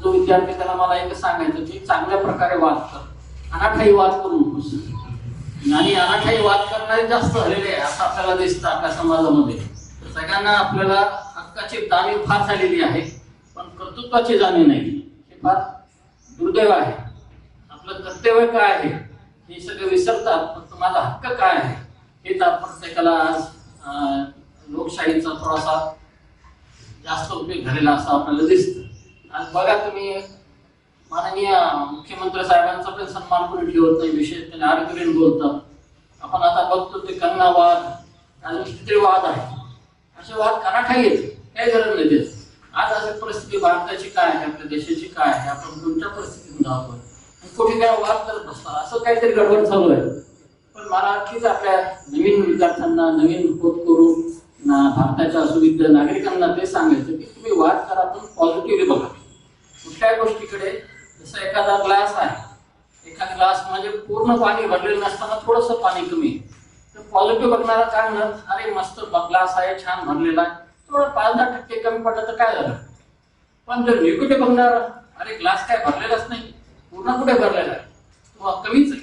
जो विद्यार्थी त्याला मला एक सांगायचं की चांगल्या प्रकारे वाद कर, अनाठाई वाद करू नकोस. आणि अनाठाई वाद करणारे जास्त झालेले आहे असं आपल्याला दिसतं आपल्या समाजामध्ये. सगळ्यांना आपल्याला हक्काची जाणीव फार झालेली आहे, पण कर्तृत्वाची जाणीव नाही. हे फार दुर्दैव आहे. आपलं कर्तव्य काय आहे हे सगळे विसरतात, पण माझा हक्क काय आहे हेच आपण प्रत्येकाला आज लोकशाहीचा थोडासा जास्त उपयोग झालेला असं आपल्याला दिसतं. आज बघा तुम्ही माननीय मुख्यमंत्री साहेबांचा पण सन्मान कोणी ठेवत नाही, विशेष त्यांनी आर्ग्युमेंट बोलतात. आपण आता बघतो ते कन्ना वाद आणि किती वाद आहे, असे वाद कराठाई येते, काही गरज नाही त्याच. आज अशी परिस्थिती भारताची काय आहे, आपल्या देशाची काय आहे, आपण कोणत्या परिस्थितीतून जातोय, कुठे काय वाद करत बसतात, असं काहीतरी गडबड चालू आहे. पण मला नक्कीच आपल्या नवीन विद्यार्थ्यांना नवीन होत करून भारताच्या सुविध नागरिकांना ते सांगायचं की तुम्ही वाद करा पण पॉझिटिव्हली बघा. कुठल्याही गोष्टीकडे जसं एखादा ग्लास आहे, एखादा ग्लास म्हणजे पूर्ण पाणी भरलेलं नसताना थोडंसं पाणी कमी, तर पॉझिटिव्ह बघणारा काय म्हणत, अरे मस्त ग्लास आहे, छान भरलेला आहे, थोडं 5-10% कमी पडलं तर काय झालं. पण जर निगेटिव्ह बघणार, अरे ग्लास काय भरलेलाच नाही, पूर्ण कुठे भरलेला आहे, तो कमीच आहे.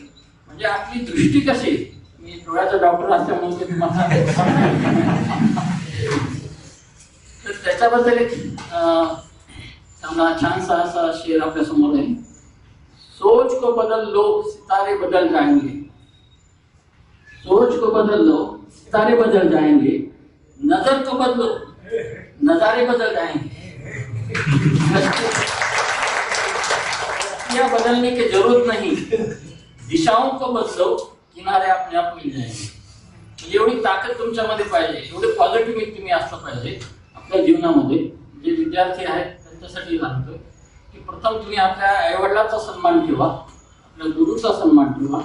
म्हणजे आपली दृष्टी कशी आहे, मी डोळ्याचा डॉक्टर असल्यामुळे तुम्हाला तर त्याच्याबद्दल एक छानसा असा शेर आपल्या समोर आहे. सोच को बदल लो सितारे बदल जाएंगे, सोच को बदल लो सितारे बदल जाएंगे, नजर को बदलो नजारे बदल जाएंगे. या बदलने की जरूरत नहीं, दिशाओं को बदलो किनारे अपने आप मिल जाएंगे. एवढी ताकद तुमच्यामध्ये पाहिजे, एवढे पॉझिटिव्ह तुम्ही असलं पाहिजे आपल्या जीवनामध्ये. जे विद्यार्थी आहेत त्यांच्यासाठी सांगतोय की प्रथम तुम्ही आपल्या आईवडिलांचा सन्मान ठेवा, आपल्या गुरुचा सन्मान ठेवा,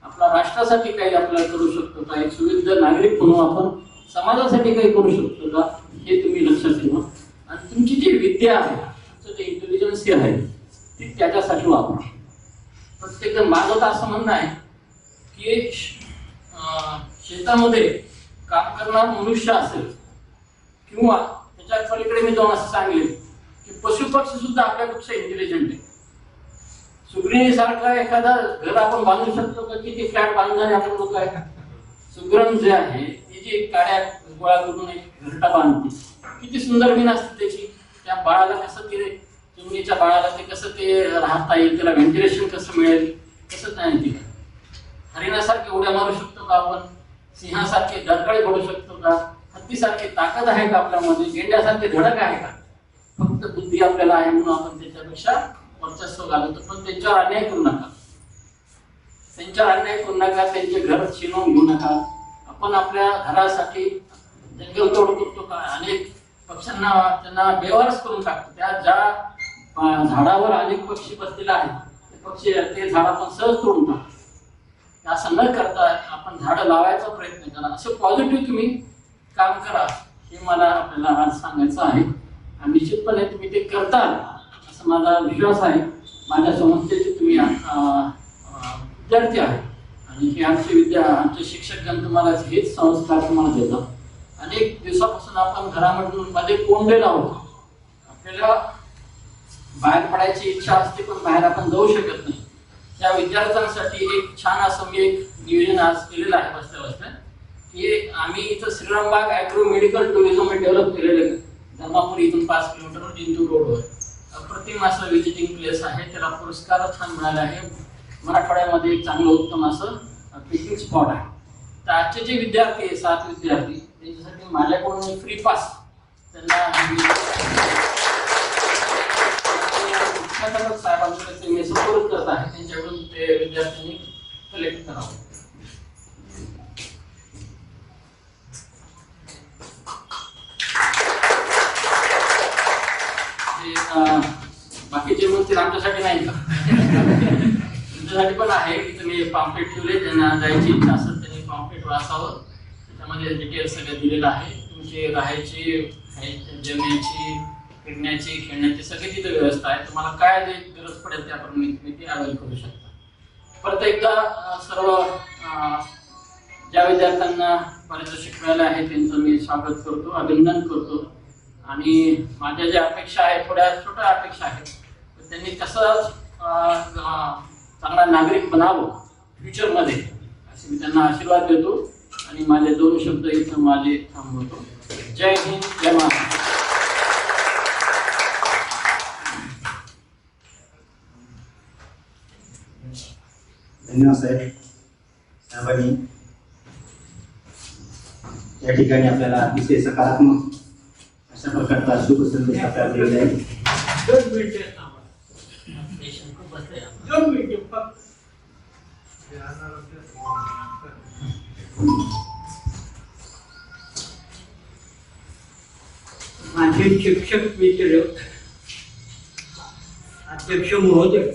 आपल्या राष्ट्रासाठी काही आपल्याला करू शकतो का, एक सुविध नागरिक म्हणून आपण समाजासाठी काही करू शकतो का, हे तुम्ही लक्षात ठेवा. आणि तुमची जी विद्या आहे, तुमचं जे इंटेलिजन्स आहे ती त्याच्यासाठी वापरा. प्रत्येक माझं तर असं म्हणणं आहे की शेतामध्ये काम करणारा मनुष्य असेल किंवा त्याच्या पलीकडे मी जाऊन असं सांगेल की पशुपक्षी सुद्धा आपल्यापेक्षा इंटेलिजंट आहे. सुगरणीसारखा एखादा घर आपण बांधू शकतो का, किती फ्लॅट बांधणारे आपण लोक आहे. सुगरण जे आहे ती जी काड्या गोळा करून एक घरटा बांधते, किती सुंदर बिन असते त्याची. त्या बाळाला कसं ते चिमणीच्या बाळाला ते कसं ते राहता येईल, त्याला व्हेंटिलेशन कसं मिळेल, कसं नाही ते. हरिणासारखे उड्या मारू शकतो का आपण, सिंहासारखे डरकाळी पडू शकतो का, हत्तीसारखी ताकद आहे का आपल्यामध्ये, गेंड्यासारखे धडक आहे का. फक्त बुद्धी आपल्याला आहे म्हणून आपण त्याच्यापेक्षा वर्चस्व घालवतो. पण त्यांच्यावर अन्याय करू नका, त्यांच्यावर अन्याय करू नका, त्यांचे घर शिनवून घेऊ नका. आपण आपल्या घरासाठी जंगल तोड करतो का, अनेक पक्ष्यांना त्यांना बेवारस करून टाकतो. त्या ज्या झाडावर अनेक पक्षी बसलेले आहेत ते पक्षी ते झाड आपण सहज तोडून टाकतो. असं न करता आपण झाडं लावायचा प्रयत्न करा, असं पॉझिटिव्ह तुम्ही काम करा, हे मला आपल्याला आज सांगायचं आहे. आणि निश्चितपणे तुम्ही ते करताल असं माझा विश्वास आहे. माझ्या संस्थेचे तुम्ही विद्यार्थी आहे आणि हे आमचे शिक्षकगण तुम्हाला हेच संस्कार तुम्हाला देतात. अनेक दिवसापासून आपण घरामध्ये कोंडलेलो आहोत, आपल्याला बाहेर पडायची इच्छा असते पण बाहेर आपण जाऊ शकत नाही. त्या विद्यार्थ्यांसाठी एक छान असं मी एक नियोजन आज केलेलं आहे बसल्या बसल्या की आम्ही इथं श्रीरामबाग ॲग्रो मेडिकल टुरिझम डेव्हलप केलेलं आहे. धर्मापूर इथून 5 किलोमीटर जिंतूर रोडवर अप्रतिम असं व्हिजिटिंग प्लेस आहे. त्याला पुरस्कार छान मिळाला आहे. मराठवाड्यामध्ये एक चांगलं उत्तम असं पिकनिक स्पॉट आहे. तर आजचे जे विद्यार्थी आहे 7 विद्यार्थी त्यांच्यासाठी माझ्याकडून फ्री पास त्यांना साहेबांकडे मी सपोर्ट करत आहे. त्यांच्याकडून ते विद्यार्थ्यांनी कलेक्ट करावं. बाकीचे म्हणतील आमच्यासाठी नाही का, तुमच्यासाठी पण आहे. मी पॉम्पलेट ठेवले, ज्यांना जायची इच्छा असेल त्यांनी पॉम्पलेट वाचावं. त्याच्यामध्ये डिटेल सगळं दिलेलं आहे. तुमची राहायची, जेवण्याची, फिरण्याची, खेळण्याची सगळी तिथे व्यवस्था आहे. तुम्हाला काय जे गरज पडेल त्याप्रमाणे तुम्ही ती अवेल करू शकता. परत एकदा सर्व ज्या विद्यार्थ्यांना पारितोषिक मिळालं आहे त्यांचं मी स्वागत करतो, अभिनंदन करतो. आणि माझ्या ज्या अपेक्षा आहेत, थोड्या छोट्या अपेक्षा आहेत, तर त्यांनी कसं चांगला नागरिक बनावं फ्युचरमध्ये असे मी त्यांना आशीर्वाद देतो. आणि माझे 2 शब्द इथं माझे थांबवतो. जय हिंद, जय महाराष्ट्र.
धन्यवाद साहेब. साहेबांनी या ठिकाणी आपल्याला अतिशय सकारात्मक अशा प्रकारचा शुभ संदेश आपल्याला दिलेला आहे.
2 मिनिटं थांबा. 2 मिनिटं फक्त. माझे शिक्षक मित्र, अध्यक्ष महोदय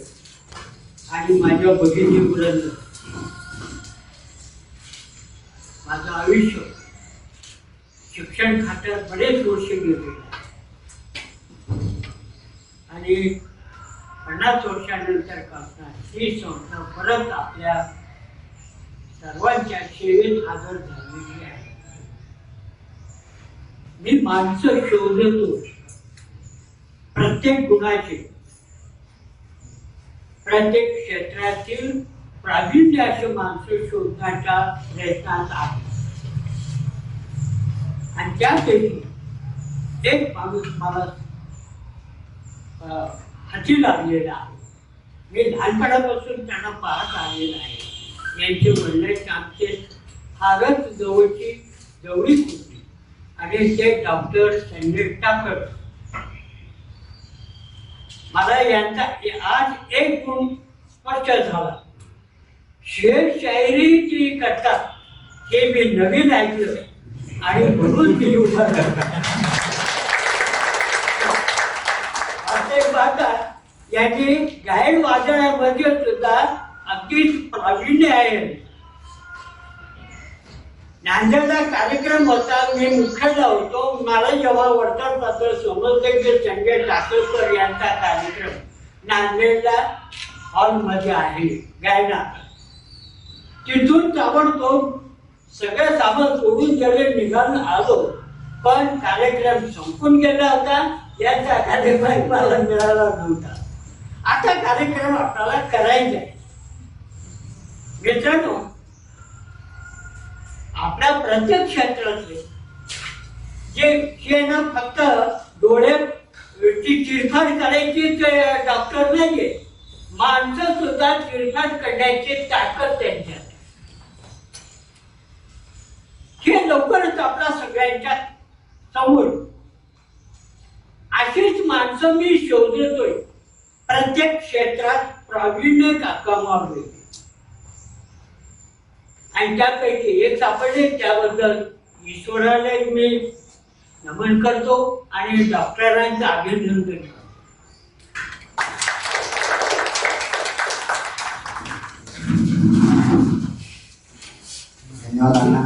आणि माझ्या भगिनी वृंद, माझं आयुष्य शिक्षण खात्यात बरेच वर्ष गेलेलं आहे आणि 50 वर्षानंतर करता ही संस्था परत आपल्या सर्वांच्या सेवेत हजर झालेली आहे. मी माणसं शोधतो, प्रत्येक गुणाचे, प्रत्येक क्षेत्रातील प्रावीण्य असे माणसं शोधण्याच्या प्रयत्नात आहे. आणि त्यापैकी एक माणूस मला हाती लागलेला आहे. मी लहानपणापासून त्यांना पाहत आलेला आहे. यांचे म्हणणे आमचे फारच जवळीक होती आणि ते डॉक्टर संजय टाकड. मला यांचा आज एक गुण स्पष्ट झाला. शेरशायरी जी करतात हे मी नवीन ऐकलं आणि म्हणून मी उभा असे पाहता याची गायन वादनामध्ये सुद्धा अगदीच प्रावीण्य आहे. नांदेडला कार्यक्रम होता, मी मुख्याला होतो. मला जेव्हा वर्तमानपत्र समजलं की संजय टाकळकर यांचा कार्यक्रम नांदेडला हॉलमध्ये आहे गायनाचा, तिथून ताबडतोब सगळं सामान सोडून जरी निघालून आलो, पण कार्यक्रम संपून गेला होता. याचा कार्यक्रम मला मिळाला नव्हता. आता कार्यक्रम आपल्याला करायचा आहे. मित्रांनो, आपल्या प्रत्येक क्षेत्रातले जे ना फक्त डोळ्याची चिरफाड करायची डॉक्टर नाहीये, माणसं सुद्धा चिरफाड करण्याची ताकद त्यांच्यात. हे लवकरच आपल्या सगळ्यांच्या समोर अशीच माणसं मी शोधतोय, प्रत्येक क्षेत्रात प्रावीण्य कमावले आणि त्यापैकी एक सापडले. त्याबद्दल ईश्वराला मी नमन करतो आणि डॉक्टरांचं अभिनंदन करतो.
धन्यवाद अण्णा.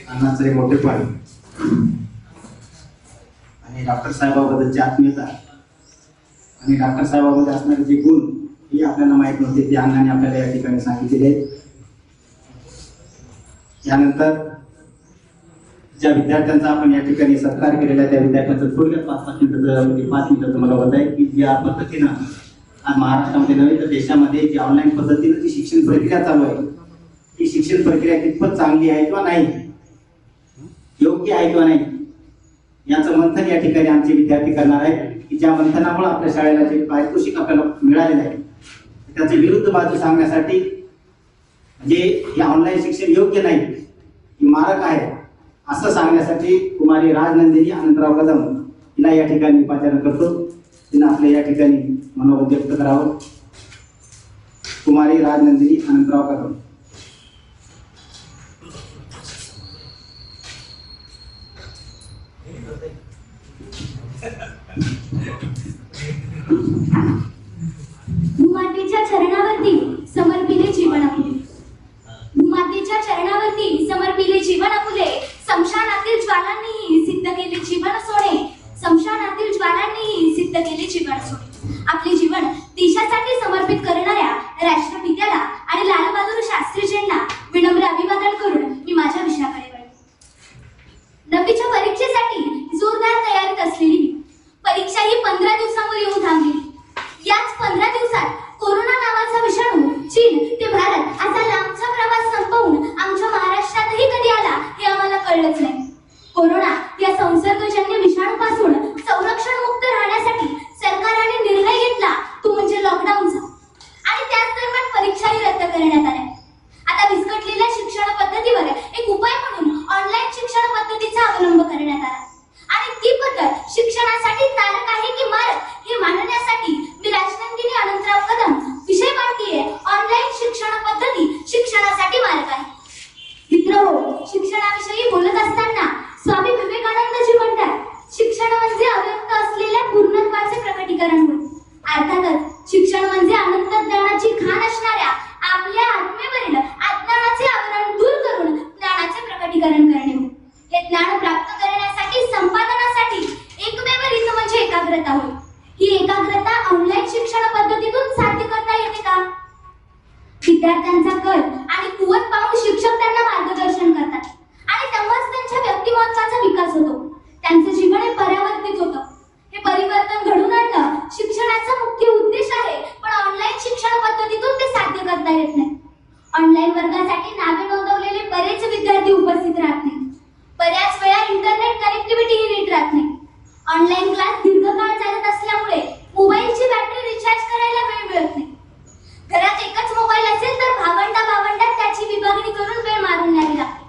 अण्णाचं हे मोठेपण आणि डॉक्टर साहेबाबद्दलची आत्मीयता आणि डॉक्टर साहेबाबद्दल असणारे जे गुण हे आपल्याला माहीत नव्हते, ते अण्णाने आपल्याला या ठिकाणी सांगितलेले आहेत. यानंतर ज्या विद्यार्थ्यांचा आपण या ठिकाणी सत्कार केलेला आहे त्या विद्यार्थ्यांचं थोडक्यात 5 मिनिटाचं मला होत आहे की ज्या पद्धतीनं आज महाराष्ट्रामध्ये नव्हे तर देशामध्ये जी ऑनलाईन पद्धतीनं जी शिक्षण प्रक्रिया चालू आहे, ती शिक्षण प्रक्रिया कितपत चांगली आहे किंवा नाही, योग्य आहे किंवा नाही, याचं मंथन या ठिकाणी आमचे विद्यार्थी करणार आहेत. की ज्या मंथनामुळे आपल्या शाळेला जे पारितोषिक आपल्याला मिळालेलं आहे त्याचे विरुद्ध बाजू सांगण्यासाठी, म्हणजे हे ऑनलाईन शिक्षण योग्य नाही, ही मारक आहे असं सांगण्यासाठी कुमारी राजनंदिनी अनंतराव कदम हिला या ठिकाणी पाचारण करतो. तिनं आपल्या या ठिकाणी मनोगत व्यक्त करावं. कुमारी राजनंदिनी अनंतराव कदम.
मातीच्या चरणावरती जीवन फुले, समशानातील ज्वालांनीही सिद्ध केले जीवन सोने, समशानातील ज्वालांनीही सिद्ध केले जीवन सोने. आपले जीवन देशासाठी समर्पित करणाऱ्या राष्ट्रपित्याला आणि लालबहादूर शास्त्रीजींना विनम्र अभिवादन करून मी माझ्या विषयाकडे वळते. 9वीच्या परीक्षेसाठी जोरदार तयारीत असलेली मी. परीक्षा ही 15 दिवसांवर येऊन थांबली. याच 15 दिवसात कोरोना नावाचा विषाणू चीन ते भारत असा लांबचा प्रवास संपवून आमच्या महाराष्ट्रातही कधी आला हे आम्हाला कळलंच नाही. कोरोना या संसर्गजन्य विषाणूपासून संरक्षण मुक्त राहण्यासाठी सरकारने निर्णय घेतला तो म्हणजे लॉकडाऊनचा. आणि त्याच दरम्यान परीक्षाही रद्द करण्यात आल्या. आता विस्कटलेल्या शिक्षण पद्धतीवर एक उपाय म्हणून ऑनलाईन शिक्षण पद्धतीचा अवलंब करण्यात आला. आणि ती पद्धत शिक्षणासाठी तारक आहे की मारक हे मांडण्यासाठी मी राजनंदिनी अनंतराव कदम विषय मांडतीये. ऑनलाईन शिक्षण पद्धती शिक्षणासाठी मारक आहे. मित्रहो, शिक्षणाविषयी बोलत असताना स्वामी विवेकानंदजी म्हणतात, शिक्षण म्हणजे अव्यक्त असलेल्या पूर्णत्वाचे प्रकटीकरण होय. अर्थातच शिक्षण म्हणजे अनंत ज्ञानाची खाण असणाऱ्या आपल्या आत्मेवरील अज्ञानाचे आवरण दूर करून ज्ञानाचे प्रकटीकरण करणे होय. हे ज्ञान प्राप्त करण्यासाठी संपादनासाठी एकमेव रीत म्हणजे एकाग्रता होय. ही एकाग्रता ऑनलाईन शिक्षण पद्धतीतून साध्य करता येते का? विद्यार्थ्यांचा कल आणि कुवत पाहून शिक्षक त्यांना मार्गदर्शन करतात आणि तेव्हाच त्यांच्या व्यक्तिमत्वाचा विकास होतो. त्यांचे जीवन हे परावर्तित होतं. हे परिवर्तन घडून आणणं शिक्षणाचा मुख्य उद्देश आहे, पण ऑनलाईन शिक्षण पद्धतीतून ते साध्य करता येत नाही. ऑनलाईन वर्गासाठी नावे नोंदवलेले बरेच विद्यार्थी उपस्थित राहत नाही. बऱ्याच वेळा इंटरनेट कनेक्टिव्हिटी नीट राहत नाही. ऑनलाईन क्लास दीर्घकाळ चालत असल्यामुळे मोबाईलची बॅटरी रिचार्ज करायला वेळ मिळत नाही. घरात एकच मोबाईल असेल तर भावंडात त्याची विभागणी करून वेळ मारून न्यावी लागते.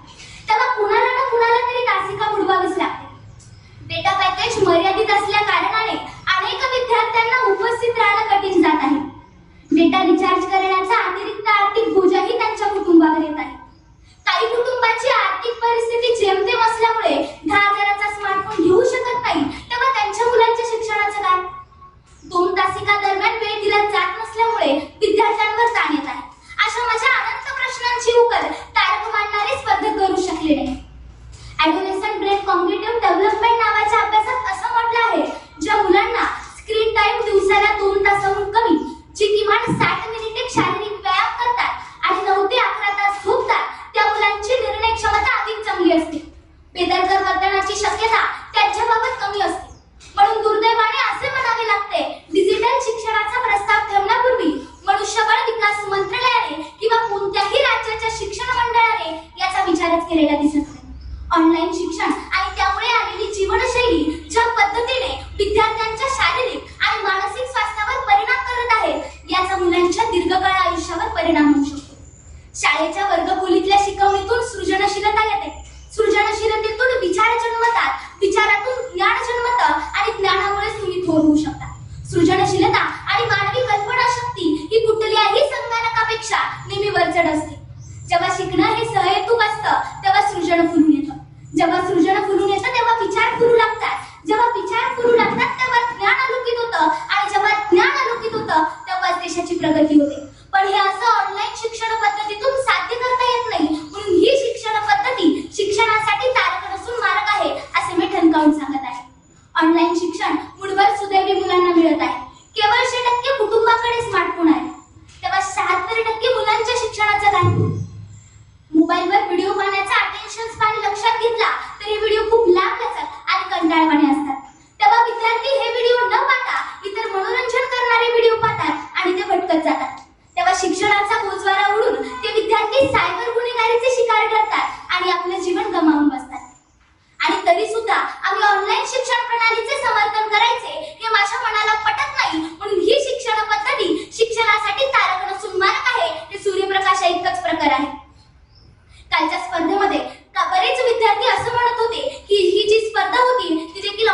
तेव्हा कुणाला ना कुणाला तरी तासिका बुडवावीच लागते. डेटा पॅकेज मर्यादित असल्या कारणाने अनेक विद्यार्थ्यांना उपस्थित राहणं कठीण जात आहे. डेटा रिचार्ज करण्याचा अतिरिक्त आर्थिक बोजाही त्यांच्या कुटुंबावर येत आहे. काही कुटुंबाची आर्थिक परिस्थिती जेमतेम असल्यामुळे 10,000चा स्मार्टफोन घेऊ शकत नाही. तेव्हा त्यांच्या मुलांच्या शिक्षणाचं काय? 2 तासिका दरम्यान वेळ दिला जात नसल्यामुळे विद्यार्थ्यांवर ताण येत आहे. अशा माझ्या अनंत प्रश्नांची उकल तारक मांडणारे स्पर्धक करू शकले नाही. ॲडोलेसंट ब्रेन कॉग्निटिव्ह डेव्हलपमेंट नावाच्या अभ्यासात असं म्हटलं आहे, ज्या मुलांना स्क्रीन टाइम दिवसाला 2 तासाहून कमी, जी किमान 60 मिनिटे शारीरिक व्यायाम करतात आणि 9 ते 11 तास झोपतात, त्या मुलांची निर्णय क्षमता अधिक चांगली असते. बेदरकार वर्तनाची शक्यता त्यांच्याबाबत कमी असते. म्हणून दुर्दैवाने असे म्हणावे लागते, डिजिटल शिक्षणाचा प्रस्ताव ठेवण्यापूर्वी मनुष्यबळ विकास मंत्रालयाने किंवा कोणत्याही राज्याच्या शिक्षण मंडळाने याचा विचारच केलेला दिसत नाही. ऑनलाईन शिक्षण आणि त्यामुळे आलेली जीवनशैली ज्या पद्धतीने विद्यार्थ्यांच्या शारीरिक आणि मानसिक स्वास्थ्यावर परिणाम करत आहे, याचा मुलांच्या दीर्घकाळ आयुष्यावर परिणाम होऊ शकतो. शाळेच्या वर्गखोलीतल्या शिकवणीतून सृजनशीलता येते. सृजनशीलतेतून विचार जन्मतात, विचारातून ज्ञान जन्मतं आणि ज्ञानामुळे तुम्ही थोर होऊ शकता. सृजनशीलता आणि मानवी कल्पना शक्ती ही कुठल्याही संगणकापेक्षा नेहमी वरचढ असते. जेव्हा शिकणं हे सहहेतुक असतं तेव्हा सृजन फुलून येतं. जेव्हा सृजन फुलून येतं तेव्हा विचार फुलू लागतात. जेव्हा विचार फुलू लागतात तेव्हा ज्ञान आलोकित होतं आणि जेव्हा ज्ञान आलोकित होतं तेव्हाच देशाची प्रगती होते. पण हे असं ऑनलाईन शिक्षण पद्धतीतून साध्य करता येत नाही. म्हणून ही शिक्षण पद्धती शिक्षणासाठी तारक नसून मारक आहे असे मी ठणकावून सांगत आहे. ऑनलाईन शिक्षण मुठभर सुदैवी मुलांना मिळत आहे. केवळ 100% कुटुंबाकडे स्मार्टफोन आहे. तेव्हा 76% मुलांच्या शिक्षणाचं काय? मोबाईलवर व्हिडिओ पाहण्याचा अटेन्शन स्पॅन लक्षात घेतला तर हे व्हिडिओ खूप लांबलचक आणि कंटाळवाणे असतात. तेव्हा विद्यार्थी हे व्हिडिओ न पाहता इतर मनोरंजन करणारे व्हिडिओ पाहतात आणि ते भटकत जातात. तेव्हा शिक्षणाचा बोजवारा उडून ते विद्यार्थी सायबर गुन्हेगारीचे शिकार ठरतात आणि आपले जीवन गमावून बसतात. आणि तरी सुद्धा आम्ही ऑनलाईन शिक्षण प्रणालीचे समर्थन करायचे हे माझ्या मनाला पटत नाही. म्हणून ही शिक्षण पद्धती शिक्षणासाठी तारक नसून मारक आहे. हे सूर्यप्रकाशा इतकंच प्रकार आहे. कालच्या स्पर्धेमध्ये बरेच विद्यार्थी असं म्हणत होते की ही जी स्पर्धा होती ती देखील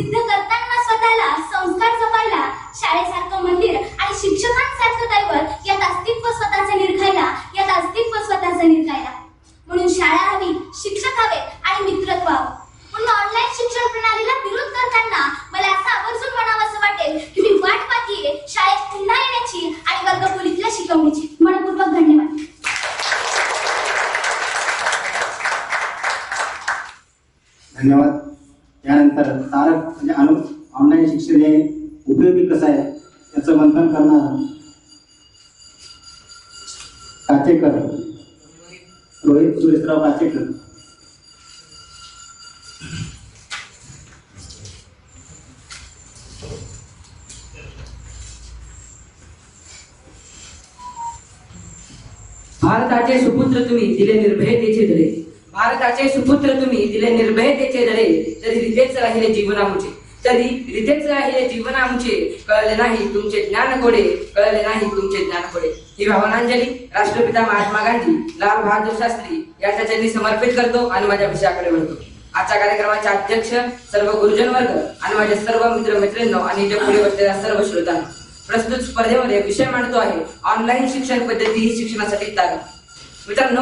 सिद्ध करताना स्वतःला संस्कार जपायला शाळेसारखं मंदिर आणि शिक्षकांसारखं दैवत यात अस्तित्व स्वतःचं निरखायला म्हणून शाळा हवी, शिक्षक हवेत आणि मित्रत्व हवं. म्हणून ऑनलाईन शिक्षण प्रणालीला विरोध करताना मला असं आवर्जून म्हणावंसं वाटेल की मी वाट पाहतीये शाळेत पुन्हा येण्याची आणि वर्गखोलीतल्या शिकवणीची. मनपूर्वक धन्यवाद.
धन्यवाद. त्यानंतर तारक म्हणजे ऑनलाईन शिक्षण हे उपयोगी कसं आहे याचं मंथन करणार काचेकर, रोहित सुरेशराव काचेकर.
भारताचे सुपुत्र तुम्ही दिले निर्भयतेचे धडे, भारताचे सुपुत्र तुम्ही दिले निर्भयतेचे धडे, तरी रितेच राहिले जीवन आमचे, तरी रितेच राहिले जीवन आमचे, कळले नाही तुमचे ज्ञान कोडे, कळले नाही तुमचे ज्ञान कोडे. ही भावनांजली राष्ट्रपिता महात्मा गांधी, लाल बहादूर शास्त्री यांच्या चरणी समर्पित करतो आणि माझ्या विषयाकडे वळतो. आजच्या कार्यक्रमाचे अध्यक्ष, सर्व गुरुजन वर्ग आणि माझे सर्व मित्र मैत्रिणींनो आणि इथे पुढे बसलेल्या सर्व श्रोतांनो, प्रस्तुत स्पर्धेमध्ये विषय मांडतो आहे ऑनलाईन शिक्षण पद्धती ही शिक्षणासाठी तारण. मित्रांनो,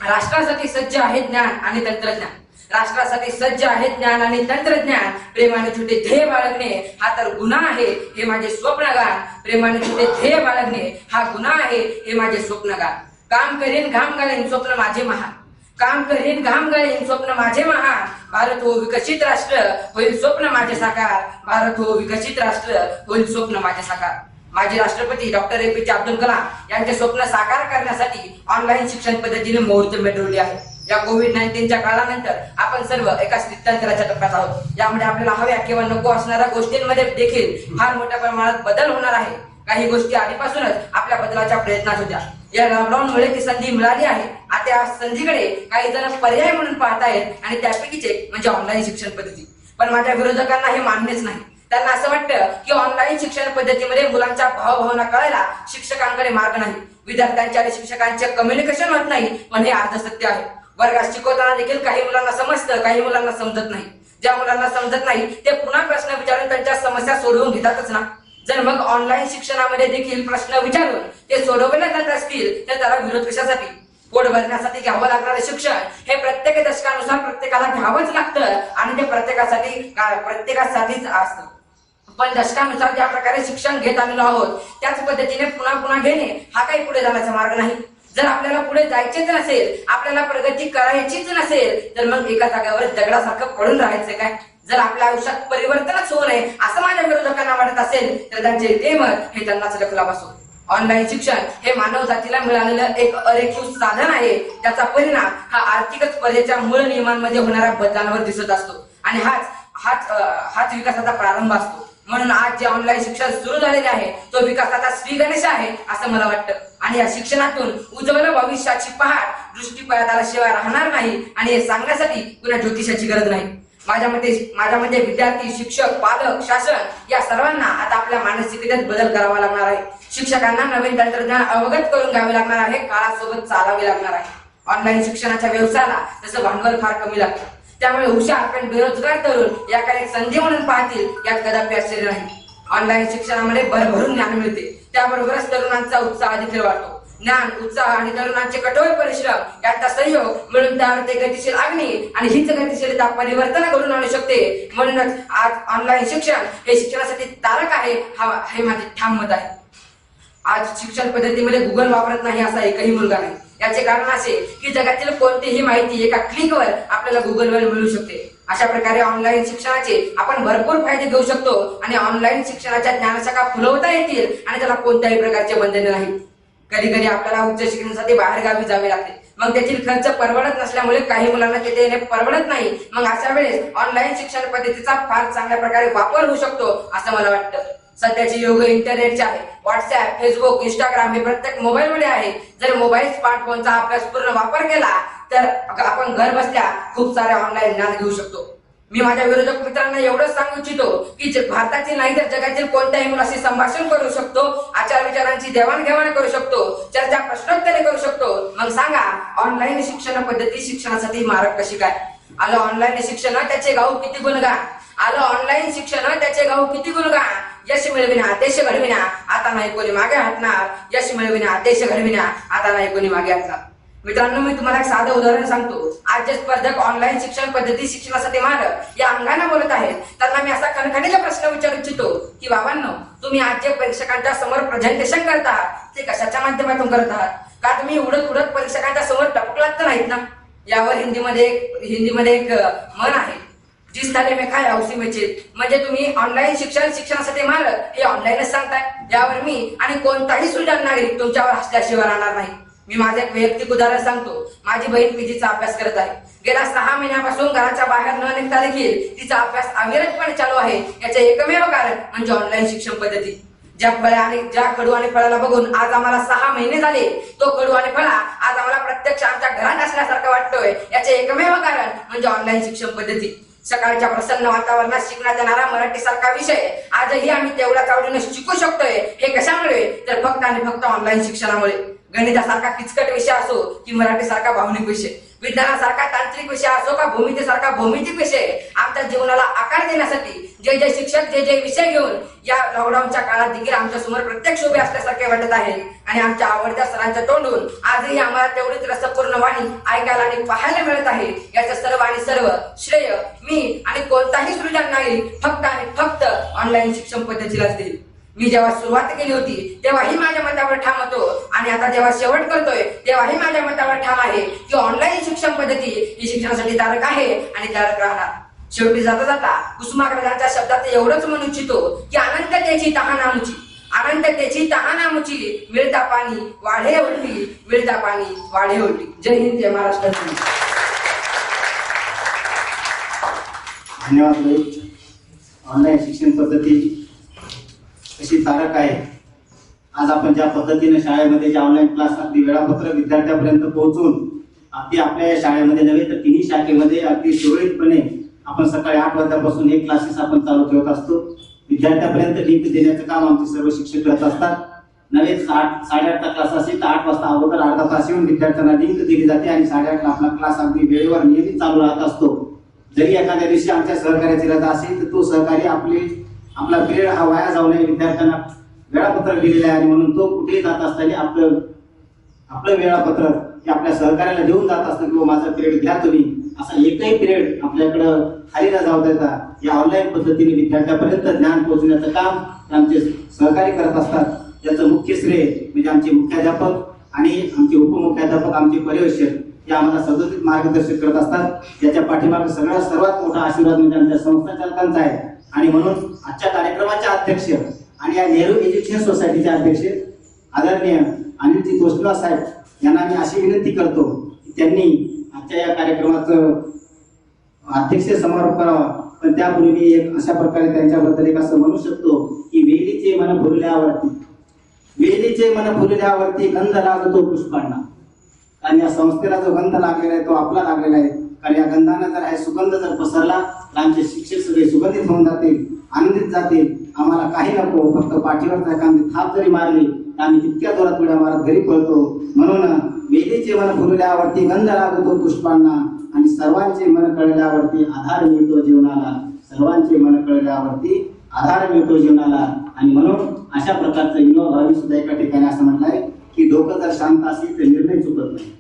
राष्ट्रासाठी सज्ज आहे ज्ञान आणि तंत्रज्ञान, राष्ट्रासाठी सज्ज आहे ज्ञान आणि तंत्रज्ञान, प्रेमाने छोटे ध्येय बाळगणे हा तर गुन्हा आहे हे माझे स्वप्नगान, प्रेमाने छोटे ध्येय बाळगणे हा गुन्हा आहे हे माझे स्वप्नगान. काम करीन घाम घालीन स्वप्न माझे महान, काम करीन घाम घालीन स्वप्न माझे महान, भारत हो विकसित राष्ट्र होईल स्वप्न माझे साकार, भारत हो विकसित राष्ट्र होईल स्वप्न माझे साकार. माजी राष्ट्रपती डॉक्टर APJ अब्दुल कलाम यांचे स्वप्न साकार करण्यासाठी ऑनलाईन शिक्षण पद्धतीने मुहूर्त मिळवले आहे. या कोविड-19च्या काळानंतर आपण सर्व एका स्थित्यंतराच्या टप्प्यात आहोत. यामुळे आपल्याला हव्या किंवा नको असणाऱ्या गोष्टींमध्ये देखील फार मोठ्या प्रमाणात बदल होणार आहे. काही गोष्टी आधीपासूनच आपल्या बदलाच्या प्रयत्नात होत्या. या लॉकडाऊनमुळे ती संधी मिळाली आहे. आता या संधीकडे काही जण पर्याय म्हणून पाहतायत आणि त्यापैकीच एक म्हणजे ऑनलाईन शिक्षण पद्धती. पण माझ्या विरोधकांना हे मान्यच नाही. त्यांना असं वाटतं की ऑनलाईन शिक्षण पद्धतीमध्ये मुलांच्या भावभावना कळायला शिक्षकांकडे मार्ग नाही, विद्यार्थ्यांचे आणि शिक्षकांचे कम्युनिकेशन होत नाही. पण हे अर्ध सत्य आहे. वर्गात शिकवताना देखील काही मुलांना समजतं, काही मुलांना समजत नाही. ज्या मुलांना समजत नाही ते पुन्हा प्रश्न विचारून त्यांच्या समस्या सोडवून घेतातच ना. जर मग ऑनलाईन शिक्षणामध्ये देखील प्रश्न विचारून ते सोडवले जात असतील तर त्याला विरोध कशासाठी? पोट भरण्यासाठी घ्यावं लागणारे शिक्षण हे प्रत्येक दशकानुसार प्रत्येकाला घ्यावंच लागतं आणि ते प्रत्येकासाठीच असतं. पण दशकानुसार ज्या प्रकारे शिक्षण घेत आलेलो आहोत त्याच पद्धतीने पुन्हा पुन्हा घेणे हा काही पुढे जाण्याचा मार्ग नाही. जर आपल्याला पुढे जायचेच नसेल, आपल्याला प्रगती करायचीच नसेल तर मग एका जागेवर दगडासारखं पडून राहायचं काय? जर आपल्या आयुष्यात परिवर्तनच होऊ नये असं माझ्या विरोधकांना वाटत असेल तर त्यांचे ते मत हे त्यांनाच लखला बसो. ऑनलाईन शिक्षण हे मानव जातीला मिळालेलं एक अरेखीव साधन आहे. त्याचा परिणाम हा आर्थिक स्पर्धेच्या मूळ नियमांमध्ये होणाऱ्या बदलांवर दिसत असतो आणि हाच विकासाचा प्रारंभ असतो. म्हणून आज जे ऑनलाईन शिक्षण सुरू झालेले आहे तो विकासाचा श्री गणेश आहे असं मला वाटतं. आणि या शिक्षणातून उज्ज्वल भविष्याची पहाट दृष्टीपथाला शिवाय राहणार नाही आणि हे सांगण्यासाठी कुणा ज्योतिषाची गरज नाही. माझ्या मते विद्यार्थी, शिक्षक, पालक, शासन या सर्वांना आता आपल्या मानसिकतेत बदल करावा लागणार आहे. शिक्षकांना नवीन तंत्रज्ञान अवगत करून घ्यावे लागणार आहे, काळासोबत चालावे लागणार आहे. ऑनलाईन शिक्षणाच्या व्यवसायाला तसं भांडवल फार कमी लागतं. त्यामुळे हुशार पण बेरोजगार तरुण याकडे एक संधी म्हणून पाहतील यात कदापि आश्चर्य नाही. ऑनलाईन शिक्षणामध्ये भरभरून ज्ञान मिळते, त्याबरोबरच तरुणांचा उत्साह देखील वाढतो. ज्ञान, उत्साह आणि तरुणांचे कठोर परिश्रम यांचा संयोग मिळून तयार होते गतिशील अग्नी आणि हीच गतिशीलता परिवर्तन घडून आणू शकते. म्हणूनच आज ऑनलाईन शिक्षण हे शिक्षणासाठी तारक आहे हे माझे ठाम मत आहे. आज शिक्षण पद्धतीमध्ये गुगल वापरत नाही असा एकही मुलगा नाही. याचे कारण असे की जगातील कोणतीही माहिती एका क्लिकवर आपल्याला गुगलवर मिळू शकते. अशा प्रकारे ऑनलाईन शिक्षणाचे आपण भरपूर फायदे घेऊ शकतो आणि ऑनलाईन शिक्षणाच्या ज्ञानशाखा फुलवता येतील आणि त्याला कोणत्याही प्रकारचे बंधने नाहीत. कधी कधी आपल्याला उच्च शिक्षणासाठी बाहेर गावी जावे लागते, मग त्यातील खर्च परवडत नसल्यामुळे काही मुलांना तिथे येणे परवडत नाही. मग अशा वेळेस ऑनलाईन शिक्षण पद्धतीचा फार चांगल्या प्रकारे वापर होऊ शकतो असं मला वाटतं. सध्याचे युग इंटरनेटचे आहे. व्हॉट्सअप, फेसबुक, इंस्टाग्राम हे प्रत्येक मोबाईलमध्ये आहे. जर मोबाईल स्मार्टफोनचा अभ्यासपूर्ण वापर केला तर आपण घर बसल्या खूप सारे ऑनलाईन ज्ञान घेऊ शकतो. मी माझ्या विरोधक मित्रांना एवढंच सांगू इच्छितो की भारतातील नाही तर जगातील कोणत्याही मुलाशी संभाषण करू शकतो, आचार विचारांची देवाणघेवाण करू शकतो, चर्चा प्रश्नोत्तरे करू शकतो. मग सांगा ऑनलाईन शिक्षण पद्धती शिक्षणासाठी मारक कशी काय? आलं ऑनलाईन शिक्षण त्याचे गाऊ किती गुणगान. आलं ऑनलाईन शिक्षण त्याचे गाऊ किती गुणगा यश मिळविना देश घडविना आता नाही कोणी मागे हटणार यश मिळविना देश घडविना आता नाही कोणी मागे हटणार. मित्रांनो, मी तुम्हाला एक साधं उदाहरण सांगतो. आज जे स्पर्धक ऑनलाईन शिक्षण पद्धती शिक्षणासाठी मार्ग या अंगाने बोलत आहेत त्यांना मी असा खणखणीचा प्रश्न विचारू इच्छितो की बाबांनो, तुम्ही आज जे परीक्षकांच्या समोर प्रेझेंटेशन करता ते कशाच्या माध्यमातून करत आहात? का तुम्ही उडत उडत परीक्षकांच्या समोर टपकलात तर नाहीत ना? यावर हिंदीमध्ये एक म्हण आहे, जिस थाली में खाया उसी में चेत. म्हणजे तुम्ही ऑनलाईन शिक्षणासाठी मार्ग हे ऑनलाईनच सांगताय. यावर मी आणि कोणताही सुजाण नागरिक तुमच्यावर हसल्याशिवाय राहणार नाही. मी माझं एक वैयक्तिक उदाहरण सांगतो. माझी बहीण पीजीचा अभ्यास करत आहे. गेल्या 6 महिन्यापासून घराच्या बाहेर न निघता देखील तिचा अभ्यास अविरतपणे चालू आहे. याचे एकमेव कारण म्हणजे ऑनलाईन शिक्षण पद्धती. ज्या खडू आणि फळाला बघून आज आम्हाला 6 महिने झाले, तो खडू आणि फळा आज आम्हाला प्रत्यक्ष आमच्या घरात असल्यासारखं वाटतोय. याचे एकमेव कारण म्हणजे ऑनलाईन शिक्षण पद्धती. सकाळच्या प्रसन्न वातावरणात शिकण्यात येणारा मराठी सारखा विषय आजही आम्ही तेवढ्याच आवडीने शिकू शकतोय. हे कशामुळे? तर फक्त आणि फक्त ऑनलाईन शिक्षणामुळे. गणितासारखा किचकट विषय असो की मराठीसारखा भावनिक विषय, विज्ञानासारखा तांत्रिक विषय असो का भूमितीसारखा भौमितिक विषय, आमच्या जीवनाला आकार देण्यासाठी जे शिक्षक जे विषय घेऊन या लॉकडाऊनच्या काळात देखील आमच्या समोर प्रत्यक्ष उभे असल्यासारखे वाटत आहे. आणि आमच्या आवडत्या सरांच्या तोंडून आजही आम्हाला तेवढीच रसपूर्ण वाणी ऐकायला आणि पाहायला मिळत आहे. याचं सर्व आणि सर्व श्रेय मी आणि कोणताही सृजन नाही फक्त आणि फक्त ऑनलाईन शिक्षण पद्धतीलाच देईल. मी जेव्हा सुरुवात केली होती तेव्हाही माझ्या मतावर ठाम होतो आणि आता जेव्हा शेवट करतोय तेव्हाही माझ्या मतावर ठाम आहे की ऑनलाईन शिक्षण पद्धती ही शिक्षणासाठी तारक आहे आणि तारक राहणार. शेवटी जाता जाता कुसुमाग्रजांच्या शब्दात एवढंच म्हणू इच्छितो की अनंततेची तहानामुची, अनंततेची तहानामुची, मिळता पाणी वाढे उलटी, मिळता पाणी वाढे उलटी. जय हिंद, जय महाराष्ट्र.
धन्यवाद. ऑनलाईन शिक्षण पद्धती कशी तारक आहे. आज आपण ज्या पद्धतीने शाळेमध्ये जे ऑनलाईन क्लास अगदी वेळापत्रक विद्यार्थ्यापर्यंत पोहोचून अगदी आपल्या शाळेमध्ये नव्हे तर तिन्ही शाखेमध्ये अगदी सुरळीतपणे आपण सकाळी 8 वाजल्यापासून हे क्लासेस आपण चालू ठेवत असतो. विद्यार्थ्यापर्यंत लिंक देण्याचं काम आमचे सर्व शिक्षक करत असतात. नव्हे 8:30चा क्लास असेल तर 8 वाजता अगोदर अर्धा तास येऊन विद्यार्थ्यांना लिंक दिली जाते आणि 8:30ला आपला क्लास अगदी वेळेवर नियमित चालू राहत असतो. जरी एखाद्या दिवशी आमच्या सहकार्याची रजा असेल तर तो सहकारी आपला पिरियड हा वाया जाऊ नये, विद्यार्थ्यांना वेळापत्रक दिलेलं आहे आणि म्हणून तो कुठेही जात असताना आपलं वेळापत्रक हे आपल्या सहकार्याला देऊन जात असतं किंवा माझा पिरियड घ्या तुम्ही, असा एकही पिरियड आपल्याकडं खाली न जाऊ देता या ऑनलाईन पद्धतीने विद्यार्थ्यापर्यंत ज्ञान पोहोचण्याचं काम आमचे सहकारी करत असतात. त्याचं मुख्य श्रेय म्हणजे आमचे मुख्याध्यापक आणि आमचे उपमुख्याध्यापक, आमचे पर्यवेक्षक हे आम्हाला सदोदित मार्गदर्शन करत असतात. याच्या पाठीमागे सर्वात मोठा आशीर्वाद म्हणजे आमच्या संस्था चालकांचा आहे. आणि म्हणून आजच्या कार्यक्रमाचे अध्यक्ष आणि या नेहरू एज्युकेशन सोसायटीचे अध्यक्ष आदरणीय अनिलजी तोष्णीवार साहेब यांना मी अशी विनंती करतो की त्यांनी आजच्या या कार्यक्रमाचं अध्यक्ष समारोप करावा. पण त्यापूर्वी मी एक अशा प्रकारे त्यांच्याबद्दल एक असं म्हणू शकतो की वेलीचे मन फुलल्यावरती, वेलीचे मन फुलल्यावरती गंध लागतो पुष्पांना. आणि या संस्थेला जो गंध लागलेला आहे तो आपला लागलेला आहे. कारण या गंधानं जर सुगंध जर पसरला तर आमचे शिक्षक सगळे सुगंधित होऊन जातील, आनंदित जातील. आम्हाला काही नको, फक्त पाठीवर एखादी थाप जरी मारली तर आम्ही तितक्या जोरात उड्या मारत घरी पळतो. म्हणून वेलीचे मन फुलल्यावरती गंध लागतो पुष्पांना आणि सर्वांचे मन कळल्यावरती आधार मिळतो जीवनाला, सर्वांचे मन कळल्यावरती आधार मिळतो जीवनाला. आणि म्हणून अशा प्रकारचं विनोभावी सुद्धा एका ठिकाणी असं म्हटलंय की डोकं जर शांत असेल तर निर्णय चुकत नाही,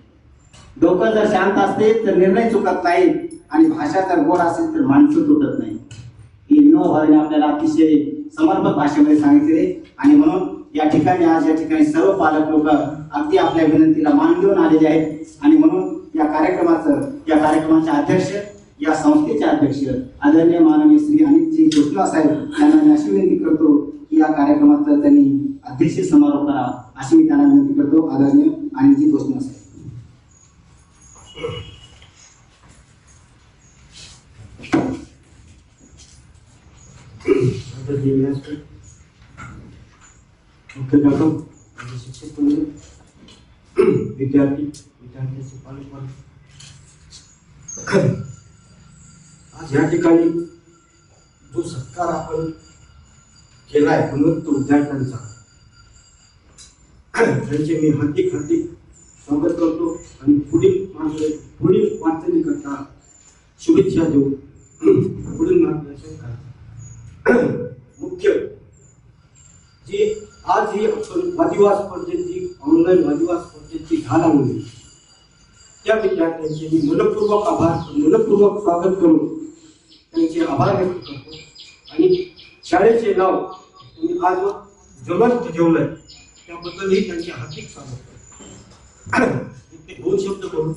डोकं जर शांत असेल तर निर्णय चुकत नाही आणि भाषा जर गोड असेल तर माणसं तुटत नाही. ही विनोभावीने आपल्याला अतिशय समर्पक भाषेमध्ये सांगितले. आणि म्हणून या ठिकाणी आज या ठिकाणी सर्व पालक लोक अगदी आपल्या विनंतीला मान देऊन आलेले आहेत. आणि म्हणून या कार्यक्रमाचे अध्यक्ष, या संस्थेचे अध्यक्ष आदरणीय माननीय श्री अनिलजी तोष्णीवार साहेब यांना मी अशी विनंती करतो की या कार्यक्रमाचा त्यांनी अध्यक्ष समारोप करावा अशी मी त्यांना विनंती करतो. आदरणीय अनिलजी तोष्णीवार साहेब.
मुख्याध्यापक, शिक्षक, विद्यार्थ्यांचे पालक, आज या ठिकाणी जो सत्कार आपण केलाय गुणवत्ता विद्यार्थ्यांचा, त्यांचे मी हार्दिक स्वागत करतो आणि पुढील वाटचाली करता शुभेच्छा देऊ, पुढील मार्गदर्शन करा.
मुख्य जी आज ही आपण वादिवाद स्पर्धेची ऑनलाईन वादिवाद स्पर्धेची घाण आणली त्या विद्यार्थ्यांचे मी मनपूर्वक स्वागत करून त्यांचे आभार व्यक्त करतो आणि शाळेचे नाव तुम्ही आज ज्वलंत ठेवलंय त्याबद्दलही त्यांचे हार्दिक स्वागत करतो. इतके 2 शब्द करून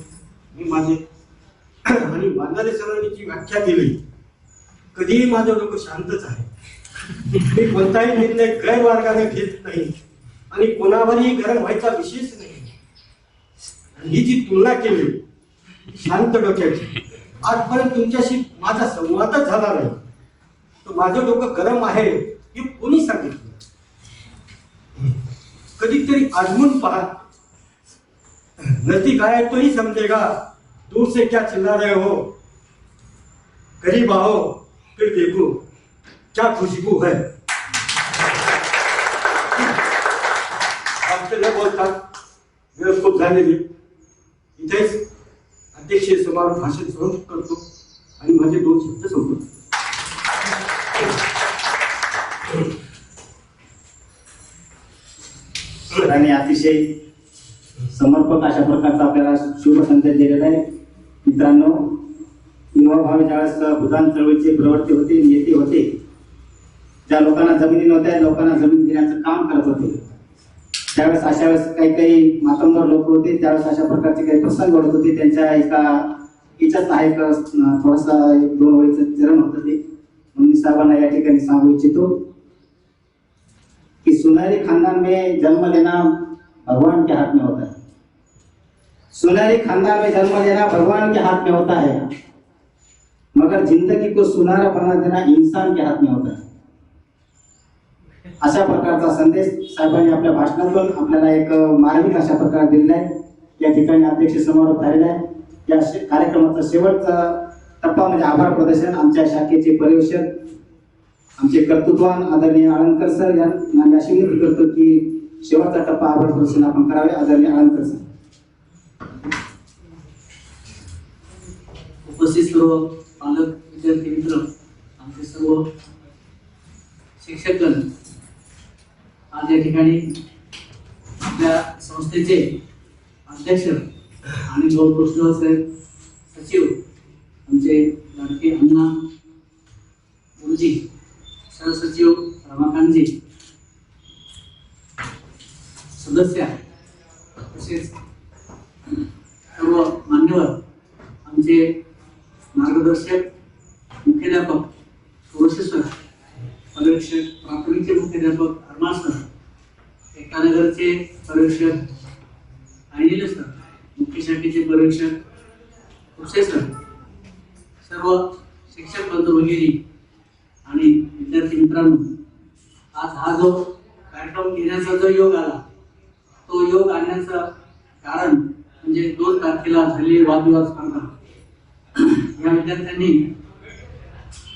मी माझे आणि वांदारे सरांनी जी व्याख्या दिली कधीही माझं डोकं शांतच आहे. मी कोणताही निर्णय गैरमार्गाने घेत नाही आणि कोणावरही गरम व्हायचा विशेष नाही. ही जी तुलना केली शांत डोक्याची आजपर्यंत तुमच्याशी माझा संवादच झाला नाही तर माझं डोकं गरम आहे हे कोणी सांगितलं. कधीतरी आजमून पहा नजदीक आए तो ही समझेगा दूर से क्या चिल्ला रहे हो. करीब आओ फिर देखो क्या खुशबू है. न बोलतात वेळ खूप झालेली इथेच अध्यक्षीय समारोह भाषण समाप्त करतो आणि माझे 2 शब्द संपवतो.
आणि अतिशय समर्पक अशा प्रकारचा आपल्याला शुभ संदेश दिलेला आहे. मित्रांनो, युवा भावी ज्यावेळेस भूदान चळवळीचे प्रवर्ती होते नेते होते ज्या लोकांना जमिनी नव्हत्या लोकांना जमीन देण्याचं काम करत होते त्यावेळेस अशा वेळेस काही मातंबर लोक होते त्यावेळेस अशा प्रकारचे काही प्रसंग घडत होते. त्यांच्या एका हिच्याच आहे थोडासा 1-2 ओळीचं चरण होतं ते म्हणून मी साहेबांना या ठिकाणी सांगू इच्छितो कि सुनहरी खानदान में जन्म लेना भगवान के हाथ में होता है. सुनहरी खानदान में जन्म लेना भगवान के हाथ में होता है मगर जिंदगी को सुनहरा बना देना इंसान के हाथ में होता है. अशा प्रकारचा संदेश साहेबांनी आपल्या भाषणातून आपल्याला एक मार्मिक अशा प्रकारे दिलेला आहे. या ठिकाणी अध्यक्ष समारोह झालेला आहे. या कार्यक्रमाचा शेवटचा टप्पा म्हणजे आभार प्रदर्शन. आमच्या शाखेचे पर्यवेक्षक आमचे कर्तृत्वान आदरणीय आळंदकर सर यांना अशी विनंती करतो की शेवटचा टप्पा आभार प्रदर्शन आपण करावे. आदरणीय आळंदकर सर.
उपस्थित सर्व पालक विद्यार्थी मित्र आमचे सर्व शिक्षकगण आज या ठिकाणी आपल्या संस्थेचे अध्यक्ष आणि गौरव साहेब सचिव आमचे लाडके अण्णा गुरुजी सहसचिव रमाकांतजी सदस्य तसेच सर्व मान्यवर आमचे मार्गदर्शक मुख्याध्यापक तुळशी सर पर्यवेक्षक प्राथमिकचे मुख्याध्यापक अरमाल सर एकानगरचे पर्यवेक्षक अनिल सर मुख्य शाखेचे पर्यवेक्षक उपसे सर सर्व शिक्षक बंधू भगिनी आणि विद्यार्थी मित्रांनो आज हा जो कार्यक्रम घेण्याचा जो योग आला तो योग आणण्याचं कारण म्हणजे 2 तारखेला झालेली वादविवाद स्पर्धा या विद्यार्थ्यांनी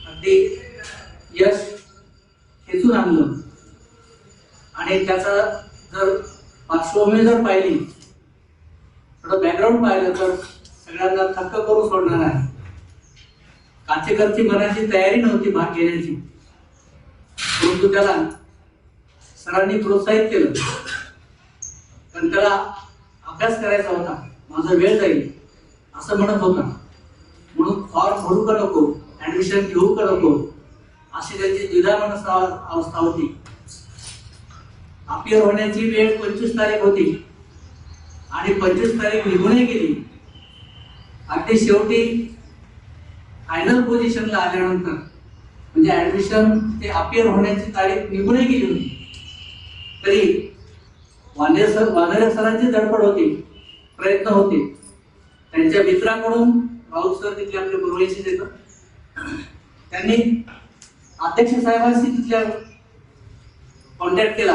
अगदी यश खेचून आणलं आणि त्याचा जर पार्श्वभूमी जर पाहिली थोडं बॅकग्राऊंड पाहिलं तर सगळ्यांना थक्क करून सोडणार आहे. काचेकरची मनाची तयारी नव्हती भाग घेण्याची परंतु त्याला सरांनी प्रोत्साहित केलं कारण त्याला अभ्यास करायचा होता. माझा वेळ जाईल असं म्हणत होता म्हणून फॉर्म भरू का नको ऍडमिशन घेऊ का नको अशी त्यांची द्विधा मनस्था अवस्था होती. अपियर होण्याची वेळ 25 तारीख होती आणि 25 तारीख निघूनही गेली. अगदी शेवटी फायनल पोझिशनला आल्यानंतर म्हणजे ऍडमिशन ते अपियर होण्याची तारीख निघूनही गेली होती तरी वांद्रे सरांची धडपड होती प्रयत्न होते. त्यांच्या मित्राकडून राऊत सर तिथले आपले पूर्वेशीच येतात त्यांनी अध्यक्ष साहेबांशी तिथल्या कॉन्टॅक्ट केला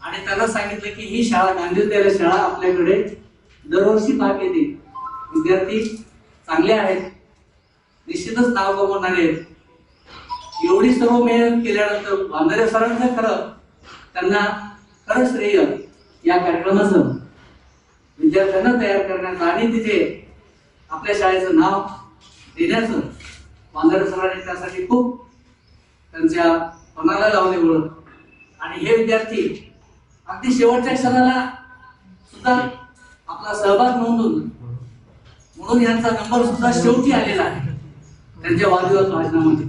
आणि त्यांना सांगितलं की ही शाळा गांधीविद्यालय शाळा आपल्याकडे दरवर्षी भाग घेते. विद्यार्थी चांगले आहेत निश्चितच नाव कमवणारे आहेत. एवढी सर्व मेहनत केल्यानंतर वांद्रे सरांचं खरं त्यांना खरं श्रेय या कार्यक्रमाचं विद्यार्थ्यांना तयार करण्याचं आणि तिथे आपल्या शाळेचं नाव देण्याचं वांद्रे सरांनी त्यासाठी खूप त्यांच्या पणाला लावले ओळख. आणि हे विद्यार्थी अगदी शेवटच्या क्षणाला सुद्धा आपला सहभाग नोंदवून म्हणून यांचा नंबर सुद्धा शेवटी आलेला आहे त्यांच्या वादविवाद भाषणामध्ये.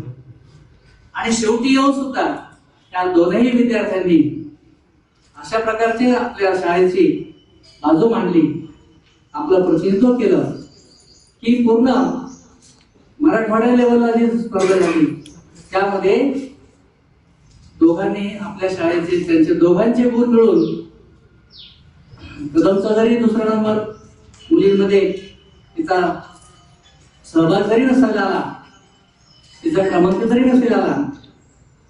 आणि शेवटी येऊन सुद्धा त्या दोनही विद्यार्थ्यांनी अशा प्रकारचे आपल्या शाळेची बाजू मांडली, आपलं प्रतिनिधित्व केलं की पूर्ण मराठवाड्या लेवलला जी स्पर्धा झाली त्यामध्ये दोघांनी आपल्या शाळेचे त्यांचे दोघांचे गुण मिळून कदम चौधरी दुसरा नंबर, मुलींमध्ये तिचा सहभाग जरी नसायला आला, तिचा क्रमांक जरी नसेल आला,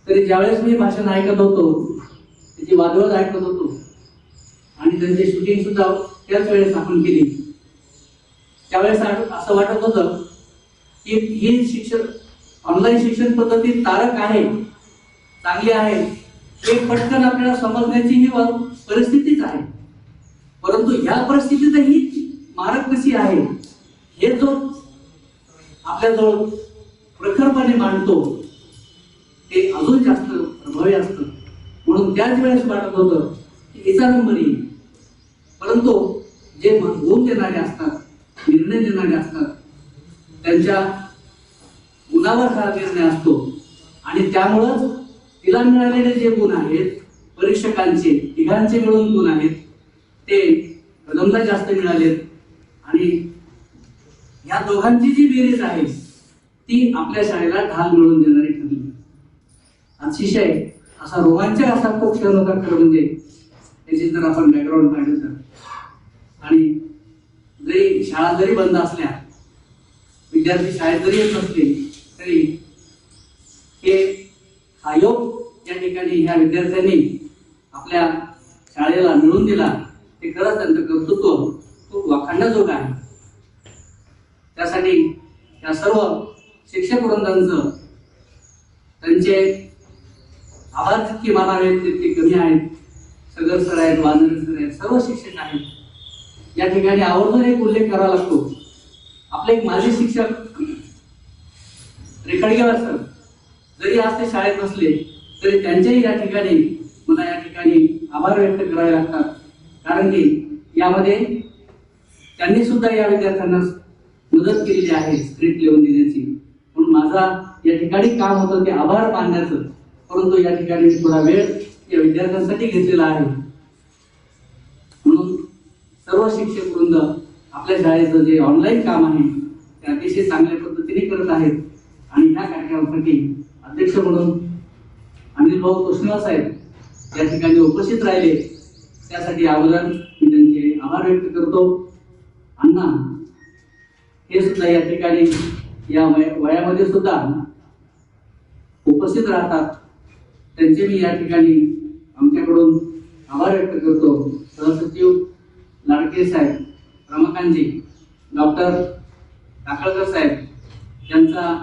तरी ज्यावेळेस मी भाषण ऐकत होतो, त्याची वादविवाद ऐकत होतो आणि त्यांची शूटिंग सुद्धा त्याच वेळेस आपण केली, त्यावेळेस असं वाटत होतं की ही शिक्षण ऑनलाईन शिक्षण पद्धती तारक आहे, चांगली आहे, हे पटकन आपल्याला समजण्याची ही परिस्थितीच आहे. परंतु ह्या परिस्थितीतही मारक कशी आहे हे जो आपल्याजवळ प्रखरपणे मांडतो ते अजून जास्त प्रभावी असतं. म्हणून त्याच वेळेस वाटत होतं की हिचा नंबर येईल. परंतु जे गुण देणारे असतात, निर्णय देणारे असतात, त्यांच्या गुणावर हा निर्णय असतो. आणि त्यामुळंच तिला मिळालेले जे गुण आहेत, परीक्षकांचे तिघांचे मिळून गुण आहेत, ते कदमला जास्त मिळालेत. आणि या दोघांची जी बेरीज आहे ती आपल्या शाळेला ढाल मिळवून देणारी ठरली. अतिशय असा रोमांचक असा तो क्षण होता खरं म्हणजे, त्याची जर आपण बॅकग्राऊंड पाहिलं तर. आणि जरी शाळा जरी बंद असल्या, विद्यार्थी शाळेत जरी येत नसले, तरी हे हा योग या ठिकाणी ह्या विद्यार्थ्यांनी आपल्या शाळेला मिळवून दिला, ते खरंच त्यांचं कर्तृत्व खूप वाखाणण्याजोगं आहे. त्यासाठी या सर्व शिक्षक वृंदांचं त्यांचे आभार जितके मानावेत तितके कमी आहेत. सगर सर आहेत, वानरे सर आहेत, सर्व शिक्षक आहेत. या ठिकाणी आवर्जून एक उल्लेख करावा लागतो. आपले एक माजी शिक्षक रेखडगेवार सर जरी आज ते शाळेत नसले तरी त्यांच्याही या ठिकाणी मला या ठिकाणी आभार व्यक्त करावे लागतात. कारण की यामध्ये त्यांनी सुद्धा या विद्यार्थ्यांना मदत केलेली आहे स्क्रिप्ट लिहून देण्याची. म्हणून माझा या ठिकाणी काम होतं ते आभार मानण्याचं. परंतु या ठिकाणी थोडा वेळ या विद्यार्थ्यांसाठी घेतलेला आहे. म्हणून सर्व शिक्षक वृंद आपल्या शाळेचं जे ऑनलाईन काम आहे ते अतिशय चांगल्या पद्धतीने करत आहेत. आणि ह्या कार्यक्रमासाठी अध्यक्ष म्हणून अनिल भाऊ तोष्णीवार साहेब या ठिकाणी उपस्थित राहिले, त्यासाठी अगोदर मी त्यांचे आभार व्यक्त करतो. अण्णा हे सुद्धा या ठिकाणी या वयामध्ये सुद्धा उपस्थित राहतात, त्यांचे मी या ठिकाणी आमच्याकडून आभार व्यक्त करतो. सहसचिव लाडके साहेब, रमाकांतजी, डॉक्टर टाकळकर साहेब यांचा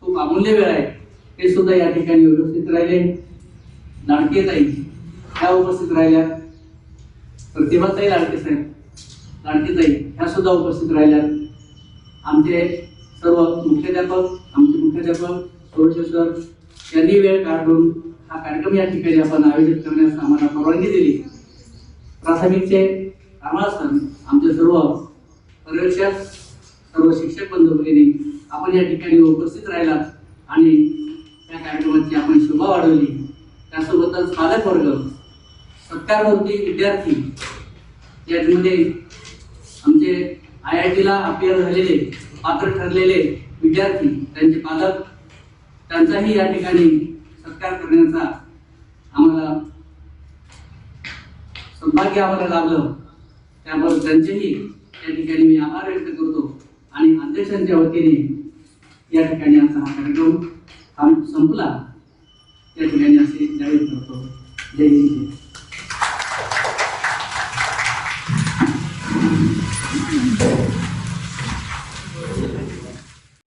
खूप अमूल्य वेळ आहे, ते सुद्धा या ठिकाणी उपस्थित राहिले. लाडकेताई ह्या उपस्थित राहिल्या, प्रतिभाताई लाडके साहेब, लाडकेताई ह्या सुद्धा उपस्थित राहिल्या. आमचे सर्व मुख्याध्यापक, आमचे मुख्याध्यापक सोळशेश्वर यांनी वेळ काढून हा कार्यक्रम या ठिकाणी आपण आयोजित करण्यास आम्हाला परवानगी दिली. प्राथमिकचे आम्हाला सर, आमचे सर्व पर्यवेक्षक, सर्व शिक्षक बंधू भगिनी आपण या ठिकाणी उपस्थित राहिलात आणि या कार्यक्रमाची आपण शोभा वाढवली. त्यासोबतच पालक वर्ग, सत्कारमूर्ती विद्यार्थी, यामध्ये आमचे IIT ला अपियर झालेले पात्र ठरलेले विद्यार्थी, त्यांचे पालक, त्यांचाही या ठिकाणी सत्कार करण्याचा आम्हाला सौभाग्य लाभलं. त्याबद्दल त्यांचेही या ठिकाणी मी आभार व्यक्त करतो. आणि अध्यक्षांच्या वतीने या ठिकाणी आमचा हा कार्यक्रम संपला या ठिकाणी असे जाहीर करतो. जय हिंद.